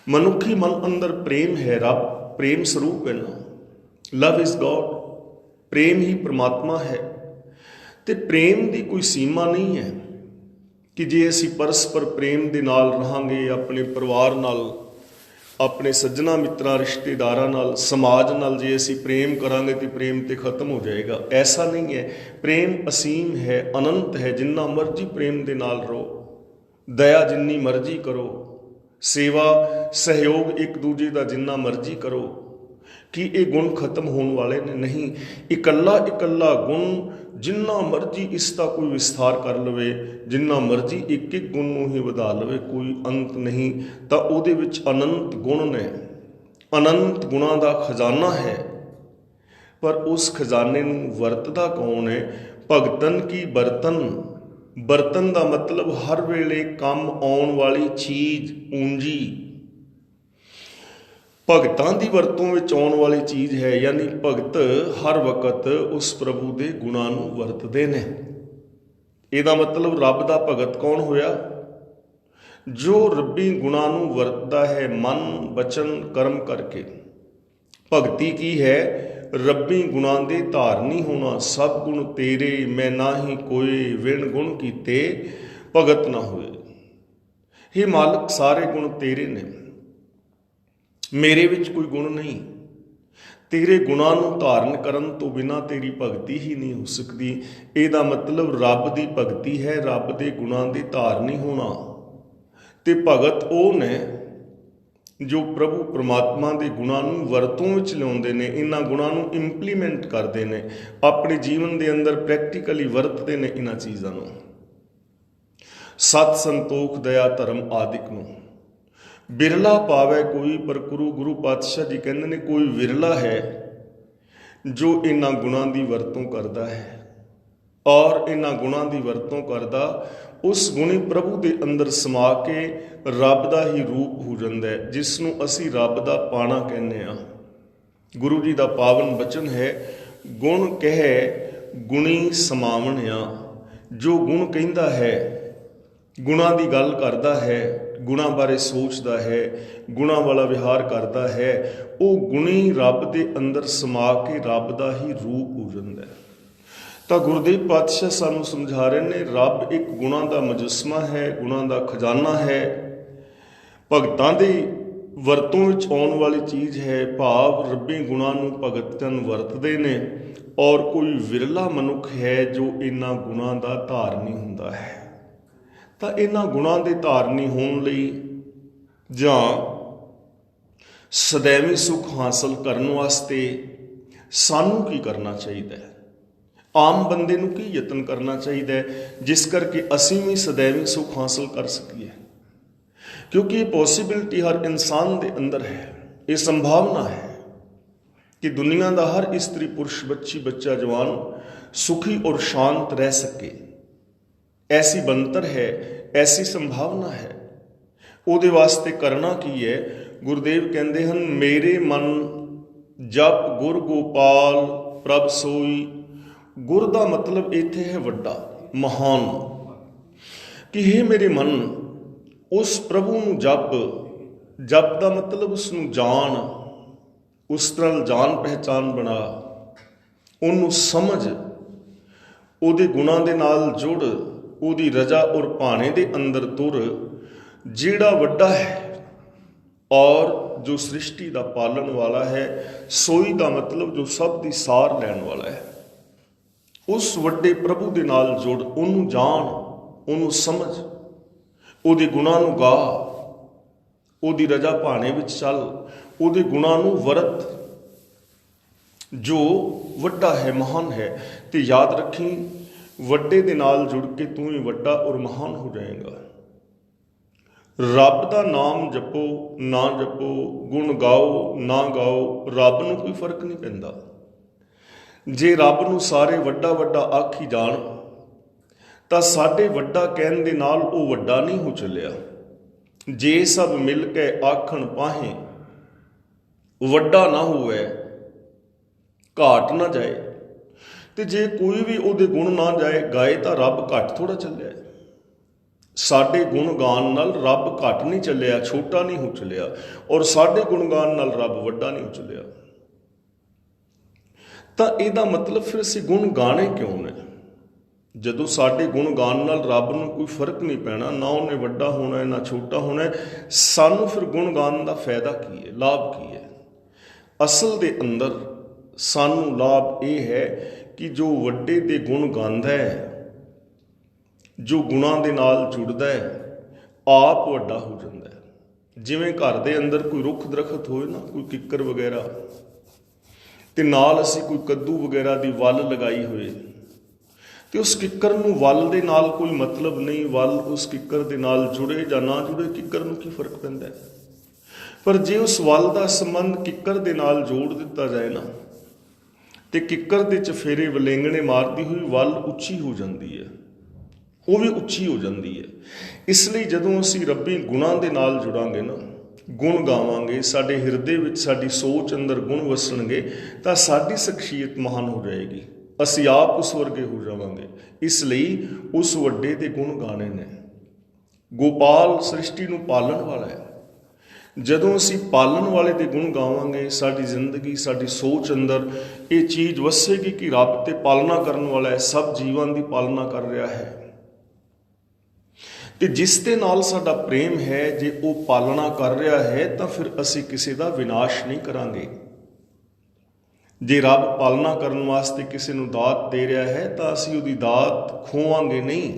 ਮਨੁੱਖੀ ਮਨ ਅੰਦਰ ਪ੍ਰੇਮ ਹੈ। ਰੱਬ ਪ੍ਰੇਮ ਸਰੂਪ ਹੈ ਨਾ। ਲਵ ਇਜ਼ ਗੋਡ। ਪ੍ਰੇਮ ਹੀ ਪ੍ਰਮਾਤਮਾ ਹੈ। ਤੇ ਪ੍ਰੇਮ ਦੀ ਕੋਈ ਸੀਮਾ ਨਹੀਂ ਹੈ ਕਿ ਜੇ ਅਸੀਂ ਪਰਸਪਰ ਪ੍ਰੇਮ ਦੇ ਨਾਲ ਰਹਾਂਗੇ, ਆਪਣੇ ਪਰਿਵਾਰ ਨਾਲ, ਆਪਣੇ ਸੱਜਣਾ ਮਿੱਤਰਾਂ, ਰਿਸ਼ਤੇਦਾਰਾਂ ਨਾਲ, ਸਮਾਜ ਨਾਲ ਜੇ ਅਸੀਂ ਪ੍ਰੇਮ ਕਰਾਂਗੇ ਤਾਂ ਪ੍ਰੇਮ ਤੇ ਖਤਮ ਹੋ ਜਾਏਗਾ। ਐਸਾ ਨਹੀਂ ਹੈ। ਪ੍ਰੇਮ ਅਸੀਮ ਹੈ, ਅਨੰਤ ਹੈ। ਜਿੰਨਾ ਮਰਜ਼ੀ ਪ੍ਰੇਮ ਦੇ ਨਾਲ ਰਹੋ, ਦਇਆ ਜਿੰਨੀ ਮਰਜ਼ੀ ਕਰੋ, ਸੇਵਾ ਸਹਿਯੋਗ ਇੱਕ ਦੂਜੇ ਦਾ ਜਿੰਨਾ ਮਰਜ਼ੀ ਕਰੋ। ਕਿ ਇਹ ਗੁਣ ਖਤਮ ਹੋਣ ਵਾਲੇ ਨੇ? ਨਹੀਂ। ਇਕੱਲਾ ਗੁਣ ਜਿੰਨਾ ਮਰਜ਼ੀ ਇਸ ਦਾ ਕੋਈ ਵਿਸਥਾਰ ਕਰ ਲਵੇ, ਜਿੰਨਾ ਮਰਜ਼ੀ ਇੱਕ ਗੁਣ ਨੂੰ ਹੀ ਵਧਾ ਲਵੇ, ਕੋਈ ਅੰਤ ਨਹੀਂ। ਤਾਂ ਉਹਦੇ ਵਿੱਚ ਅਨੰਤ ਗੁਣ ਨੇ। ਅਨੰਤ ਗੁਣਾਂ ਦਾ ਖਜ਼ਾਨਾ ਹੈ। ਪਰ ਉਸ ਖਜ਼ਾਨੇ ਨੂੰ ਵਰਤਦਾ ਕੌਣ ਹੈ? ਭਗਤਨ ਕੀ ਬਰਤਨ। ਬਰਤਨ ਦਾ ਮਤਲਬ ਹਰ ਵੇਲੇ ਕੰਮ ਆਉਣ ਵਾਲੀ ਚੀਜ਼, ਪੂੰਜੀ। ਭਗਤਾਂ ਦੀ ਵਰਤੋਂ ਵਿੱਚ ਆਉਣ ਵਾਲੀ ਚੀਜ਼ ਹੈ। ਯਾਨੀ ਭਗਤ ਹਰ ਵਕਤ ਉਸ ਪ੍ਰਭੂ ਦੇ ਗੁਣਾਂ ਨੂੰ ਵਰਤਦੇ ਨੇ। ਇਹਦਾ ਮਤਲਬ ਰੱਬ ਦਾ ਭਗਤ ਕੌਣ ਹੋਇਆ? ਜੋ ਰੱਬੀ ਗੁਣਾਂ ਨੂੰ ਵਰਤਦਾ ਹੈ ਮਨ, ਬਚਨ, ਕਰਮ ਕਰਕੇ। ਭਗਤੀ ਕੀ ਹੈ? ਰੱਬੀ ਗੁਣਾਂ ਦੇ ਧਾਰਨੀ ਹੋਣਾ। ਸਭ ਗੁਣ ਤੇਰੇ ਮੈਂ ਨਾਹੀ ਕੋਏ, ਵਿਣ ਗੁਣ ਕੀਤੇ ਭਗਤ ਨਾ ਹੋਏ। ਹੇ ਮਾਲਕ, ਸਾਰੇ ਗੁਣ ਤੇਰੇ ਨੇ, ਮੇਰੇ ਵਿੱਚ ਕੋਈ ਗੁਣ ਨਹੀਂ। ਤੇਰੇ ਗੁਣਾਂ ਨੂੰ ਧਾਰਨ ਕਰਨ ਤੋਂ ਬਿਨਾਂ ਤੇਰੀ ਭਗਤੀ ਹੀ ਨਹੀਂ ਹੋ ਸਕਦੀ। ਇਹਦਾ ਮਤਲਬ ਰੱਬ ਦੀ ਭਗਤੀ ਹੈ, ਰੱਬ ਦੇ ਗੁਣਾਂ ਦੀ ਧਾਰਨੀ ਹੋਣਾ। ਤੇ ਭਗਤ ਉਹ ਨੇ ਜੋ ਪ੍ਰਭੂ ਪਰਮਾਤਮਾ ਦੇ ਗੁਣਾਂ ਨੂੰ ਵਰਤੋਂ ਵਿੱਚ ਲਿਆਉਂਦੇ ਨੇ, ਇਹਨਾਂ ਗੁਣਾਂ ਨੂੰ ਇੰਪਲੀਮੈਂਟ ਕਰਦੇ ਨੇ, ਆਪਣੇ ਜੀਵਨ ਦੇ ਅੰਦਰ ਪ੍ਰੈਕਟੀਕਲੀ ਵਰਤਦੇ ਨੇ ਇਹਨਾਂ ਚੀਜ਼ਾਂ ਨੂੰ। ਸਤ ਸੰਤੋਖ ਦਇਆ ਧਰਮ ਆਦਿਕ ਨੂੰ ਬਿਰਲਾ ਪਾਵੇ ਕੋਈ, ਪਰ ਗੁਰੂ ਪਾਤਸ਼ਾਹ ਜੀ ਕਹਿੰਦੇ ਨੇ ਕੋਈ ਵਿਰਲਾ ਹੈ ਜੋ ਇਹਨਾਂ ਗੁਣਾਂ ਦੀ ਵਰਤੋਂ ਕਰਦਾ ਹੈ। ਔਰ ਇਹਨਾਂ ਗੁਣਾਂ ਦੀ ਵਰਤੋਂ ਕਰਦਾ ਉਸ ਗੁਣੀ ਪ੍ਰਭੂ ਦੇ ਅੰਦਰ ਸਮਾ ਕੇ ਰੱਬ ਦਾ ਹੀ ਰੂਪ ਹੋ ਜਾਂਦਾ ਹੈ, ਜਿਸ ਨੂੰ ਅਸੀਂ ਰੱਬ ਦਾ ਪਾਣਾ ਕਹਿੰਦੇ ਹਾਂ। ਗੁਰੂ ਜੀ ਦਾ ਪਾਵਨ ਬਚਨ ਹੈ, ਗੁਣ ਕਹਿ ਗੁਣੀ ਸਮਾਵਣਿਆ। ਜੋ ਗੁਣ ਕਹਿੰਦਾ ਹੈ, ਗੁਣਾਂ ਦੀ ਗੱਲ ਕਰਦਾ ਹੈ, ਗੁਣਾਂ ਬਾਰੇ ਸੋਚਦਾ ਹੈ, ਗੁਣਾਂ ਵਾਲਾ ਵਿਹਾਰ ਕਰਦਾ ਹੈ, ਉਹ ਗੁਣੀ ਰੱਬ ਦੇ ਅੰਦਰ ਸਮਾ ਕੇ ਰੱਬ ਦਾ ਹੀ ਰੂਪ ਹੋ ਜਾਂਦਾ ਹੈ। ਤਾਂ ਗੁਰਦੇਵ ਪਾਤਸ਼ਾਹ ਸਾਨੂੰ ਸਮਝਾ ਰਹੇ ਨੇ, ਰੱਬ ਇੱਕ ਗੁਣਾਂ ਦਾ ਮੁਜੱਸਮਾ ਹੈ, ਗੁਣਾਂ ਦਾ ਖਜ਼ਾਨਾ ਹੈ, ਭਗਤਾਂ ਦੀ ਵਰਤੋਂ ਵਿੱਚ ਆਉਣ ਵਾਲੀ ਚੀਜ਼ ਹੈ। ਭਾਵ ਰੱਬੀ ਗੁਣਾਂ ਨੂੰ ਭਗਤ ਜਨ ਵਰਤਦੇ ਨੇ, ਔਰ ਕੋਈ ਵਿਰਲਾ ਮਨੁੱਖ ਹੈ ਜੋ ਇਹਨਾਂ ਗੁਣਾਂ ਦਾ ਧਾਰਨੀ ਹੁੰਦਾ ਹੈ। ਤਾਂ ਇਹਨਾਂ ਗੁਣਾਂ ਦੇ ਧਾਰਨੀ ਹੋਣ ਲਈ ਜਾਂ ਸदैवी ਸੁੱਖ ਹਾਸਲ ਕਰਨ ਵਾਸਤੇ ਸਾਨੂੰ ਕੀ ਕਰਨਾ ਚਾਹੀਦਾ ਹੈ? ਆਮ ਬੰਦੇ ਨੂੰ ਕੀ ਯਤਨ ਕਰਨਾ ਚਾਹੀਦਾ ਹੈ ਜਿਸ ਕਰਕੇ ਅਸੀਂ ਵੀ ਸदैवी ਸੁੱਖ ਹਾਸਲ ਕਰ ਸਕੀਏ? ਕਿਉਂਕਿ ਇਹ ਪੋਸੀਬਿਲਿਟੀ ਹਰ ਇਨਸਾਨ ਦੇ ਅੰਦਰ ਹੈ, ਇਹ ਸੰਭਾਵਨਾ ਹੈ ਕਿ ਦੁਨੀਆ ਦਾ ਹਰ ਇਸਤਰੀ ਪੁਰਸ਼ ਬੱਚੀ ਬੱਚਾ ਜਵਾਨ ਸੁਖੀ ਔਰ ਸ਼ਾਂਤ ਰਹਿ ਸਕੇ। ਐਸੀ ਬਣਤਰ ਹੈ, ਐਸੀ ਸੰਭਾਵਨਾ ਹੈ। ਉਹਦੇ ਵਾਸਤੇ ਕਰਨਾ ਕੀ ਹੈ? ਗੁਰਦੇਵ ਕਹਿੰਦੇ ਹਨ, ਮੇਰੇ ਮਨ ਜਪ ਗੁਰ ਗੋਪਾਲ ਪ੍ਰਭ ਸੋਈ। ਗੁਰ ਦਾ ਮਤਲਬ ਇੱਥੇ ਹੈ ਵੱਡਾ, ਮਹਾਨ। ਕਿ ਹੇ ਮੇਰੇ ਮਨ, ਉਸ ਪ੍ਰਭੂ ਨੂੰ ਜਪ। ਜਪ ਦਾ ਮਤਲਬ ਉਸ ਨੂੰ ਜਾਣ, ਉਸ ਨਾਲ ਜਾਣ ਪਹਿਚਾਨ ਬਣਾ, ਉਹਨੂੰ ਸਮਝ, ਉਹਦੇ ਗੁਣਾਂ ਦੇ ਨਾਲ ਜੁੜ, ਉਹਦੀ ਰਜਾ ਔਰ ਭਾਣੇ ਦੇ ਅੰਦਰ ਤੁਰ। ਜਿਹੜਾ ਵੱਡਾ ਹੈ ਔਰ ਜੋ ਸ੍ਰਿਸ਼ਟੀ ਦਾ ਪਾਲਣ ਵਾਲਾ ਹੈ, ਸੋਈ ਦਾ ਮਤਲਬ ਜੋ ਸਭ ਦੀ ਸਾਰ ਲੈਣ ਵਾਲਾ ਹੈ। ਉਸ ਵੱਡੇ ਪ੍ਰਭੂ ਦੇ ਨਾਲ ਜੁੜ, ਉਹਨੂੰ ਜਾਣ, ਉਹਨੂੰ ਸਮਝ, ਉਹਦੇ ਗੁਣਾਂ ਨੂੰ ਗਾ, ਉਹਦੀ ਰਜਾ ਭਾਣੇ ਵਿੱਚ ਚੱਲ, ਉਹਦੇ ਗੁਣਾਂ ਨੂੰ ਵਰਤ ਜੋ ਵੱਡਾ ਹੈ, ਮਹਾਨ ਹੈ। ਤੇ ਯਾਦ ਰੱਖੀ, ਵੱਡੇ ਦੇ ਨਾਲ ਜੁੜ ਕੇ ਤੂੰ ਹੀ ਵੱਡਾ ਔਰ ਮਹਾਨ ਹੋ ਜਾਏਗਾ। ਰੱਬ ਦਾ ਨਾਮ ਜਪੋ ਨਾ ਜਪੋ, ਗੁਣ ਗਾਓ ਨਾ ਗਾਓ, ਰੱਬ ਨੂੰ ਕੋਈ ਫਰਕ ਨਹੀਂ ਪੈਂਦਾ। ਜੇ ਰੱਬ ਨੂੰ ਸਾਰੇ ਵੱਡਾ ਵੱਡਾ ਆਖੀ ਜਾਣ ਤਾਂ ਸਾਡੇ ਵੱਡਾ ਕਹਿਣ ਦੇ ਨਾਲ ਉਹ ਵੱਡਾ ਨਹੀਂ ਹੋ ਚੱਲਿਆ। ਜੇ ਸਭ ਮਿਲ ਕੇ ਆਖਣ ਪਾਹੇ, ਵੱਡਾ ਨਾ ਹੋਵੇ, ਘਾਟ ਨਾ ਜਾਏ। ਤੇ ਜੇ ਕੋਈ ਵੀ ਉਹਦੇ ਗੁਣ ਨਾ ਗਾਏ ਤਾਂ ਰੱਬ ਘੱਟ ਥੋੜਾ ਚੱਲਿਆ। ਸਾਡੇ ਗੁਣ ਗਾਣ ਨਾਲ ਰੱਬ ਘੱਟ ਨਹੀਂ ਚੱਲਿਆ, ਛੋਟਾ ਨਹੀਂ ਹੋ ਚੱਲਿਆ, ਔਰ ਸਾਡੇ ਗੁਣ ਗਾਣ ਨਾਲ ਰੱਬ ਵੱਡਾ ਨਹੀਂ ਹੋ ਚੱਲਿਆ। ਤਾਂ ਇਹਦਾ ਮਤਲਬ ਫਿਰ ਅਸੀਂ ਗੁਣ ਗਾਣੇ ਕਿਉਂ ਨੇ? ਜਦੋਂ ਸਾਡੇ ਗੁਣ ਗਾਣ ਨਾਲ ਰੱਬ ਨੂੰ ਕੋਈ ਫਰਕ ਨਹੀਂ ਪੈਣਾ, ਨਾ ਉਹਨੇ ਵੱਡਾ ਹੋਣਾ ਨਾ ਛੋਟਾ ਹੋਣਾ, ਸਾਨੂੰ ਫਿਰ ਗੁਣ ਗਾਣ ਦਾ ਫਾਇਦਾ ਕੀ ਹੈ, ਲਾਭ ਕੀ ਹੈ? ਅਸਲ ਦੇ ਅੰਦਰ ਸਾਨੂੰ ਲਾਭ ਇਹ ਹੈ ਕਿ ਜੋ ਵੱਡੇ ਦੇ ਗੁਣ ਗਾਉਂਦਾ ਹੈ, ਜੋ ਗੁਣਾਂ ਦੇ ਨਾਲ ਜੁੜਦਾ ਹੈ, ਆਪ ਵੱਡਾ ਹੋ ਜਾਂਦਾ ਹੈ। ਜਿਵੇਂ ਘਰ ਦੇ ਅੰਦਰ ਕੋਈ ਰੁੱਖ ਦਰਖਤ ਹੋਏ ਨਾ, ਕੋਈ ਕਿੱਕਰ ਵਗੈਰਾ, ਤੇ ਨਾਲ ਅਸੀਂ ਕੋਈ ਕੱਦੂ ਵਗੈਰਾ ਦੀ ਵੱਲ ਲਗਾਈ ਹੋਏ, ਤੇ ਉਸ ਕਿੱਕਰ ਨੂੰ ਵੱਲ ਦੇ ਨਾਲ ਕੋਈ ਮਤਲਬ ਨਹੀਂ, ਵੱਲ ਉਸ ਕਿੱਕਰ ਦੇ ਨਾਲ ਜੁੜੇ ਜਾਂ ਨਾ ਜੁੜੇ, ਕਿੱਕਰ ਨੂੰ ਕੀ ਫਰਕ ਪੈਂਦਾ ਹੈ? ਪਰ ਜੇ ਉਸ ਵੱਲ ਦਾ ਸੰਬੰਧ ਕਿੱਕਰ ਦੇ ਨਾਲ ਜੋੜ ਦਿੱਤਾ ਜਾਏ ਨਾ, ਤੇ ਕਿੱਕਰ ਦੇ ਚਫੇਰੇ ਵਲੇਂਗਣੇ ਮਾਰਦੀ ਹੋਈ ਵੱਲ ਉੱਚੀ ਹੋ ਜਾਂਦੀ ਹੈ, ਉਹ ਵੀ ਉੱਚੀ ਹੋ ਜਾਂਦੀ ਹੈ। ਇਸ ਲਈ ਜਦੋਂ ਅਸੀਂ ਰੱਬੀ ਗੁਣਾਂ ਦੇ ਨਾਲ ਜੁੜਾਂਗੇ ਨਾ, ਗੁਣ ਗਾਵਾਂਗੇ, ਸਾਡੇ ਹਿਰਦੇ ਵਿੱਚ ਸਾਡੀ ਸੋਚ ਅੰਦਰ ਗੁਣ ਵਸਣਗੇ, ਤਾਂ ਸਾਡੀ ਸ਼ਖਸੀਅਤ ਮਹਾਨ ਹੋ ਜਾਏਗੀ, ਅਸੀਂ ਆਪ ਉਸ ਵਰਗੇ ਹੋ ਜਾਵਾਂਗੇ। ਇਸ ਲਈ ਉਸ ਵੱਡੇ ਦੇ ਗੁਣ ਗਾਣੇ ਨੇ। ਗੋਪਾਲ ਸ੍ਰਿਸ਼ਟੀ ਨੂੰ ਪਾਲਣ ਵਾਲਾ ਹੈ। ਜਦੋਂ ਅਸੀਂ ਪਾਲਣ ਵਾਲੇ ਦੇ ਗੁਣ ਗਾਵਾਂਗੇ, ਸਾਡੀ ਜ਼ਿੰਦਗੀ, ਸਾਡੀ ਸੋਚ ਅੰਦਰ ਇਹ ਚੀਜ਼ ਵਸੇਗੀ ਕਿ ਰੱਬ ਤੇ ਪਾਲਣਾ ਕਰਨ ਵਾਲਾ ਹੈ, ਸਭ ਜੀਵਾਂ ਦੀ ਪਾਲਣਾ ਕਰ ਰਿਹਾ ਹੈ। ਤੇ ਜਿਸ ਦੇ ਨਾਲ ਸਾਡਾ ਪ੍ਰੇਮ ਹੈ, ਜੇ ਉਹ ਪਾਲਣਾ ਕਰ ਰਿਹਾ ਹੈ, ਤਾਂ ਫਿਰ ਅਸੀਂ ਕਿਸੇ ਦਾ ਵਿਨਾਸ਼ ਨਹੀਂ ਕਰਾਂਗੇ। ਜੇ ਰੱਬ ਪਾਲਣਾ ਕਰਨ ਵਾਸਤੇ ਕਿਸੇ ਨੂੰ ਦਾਤ ਦੇ ਰਿਹਾ ਹੈ ਤਾਂ ਅਸੀਂ ਉਹਦੀ ਦਾਤ ਖੋਵਾਂਗੇ ਨਹੀਂ,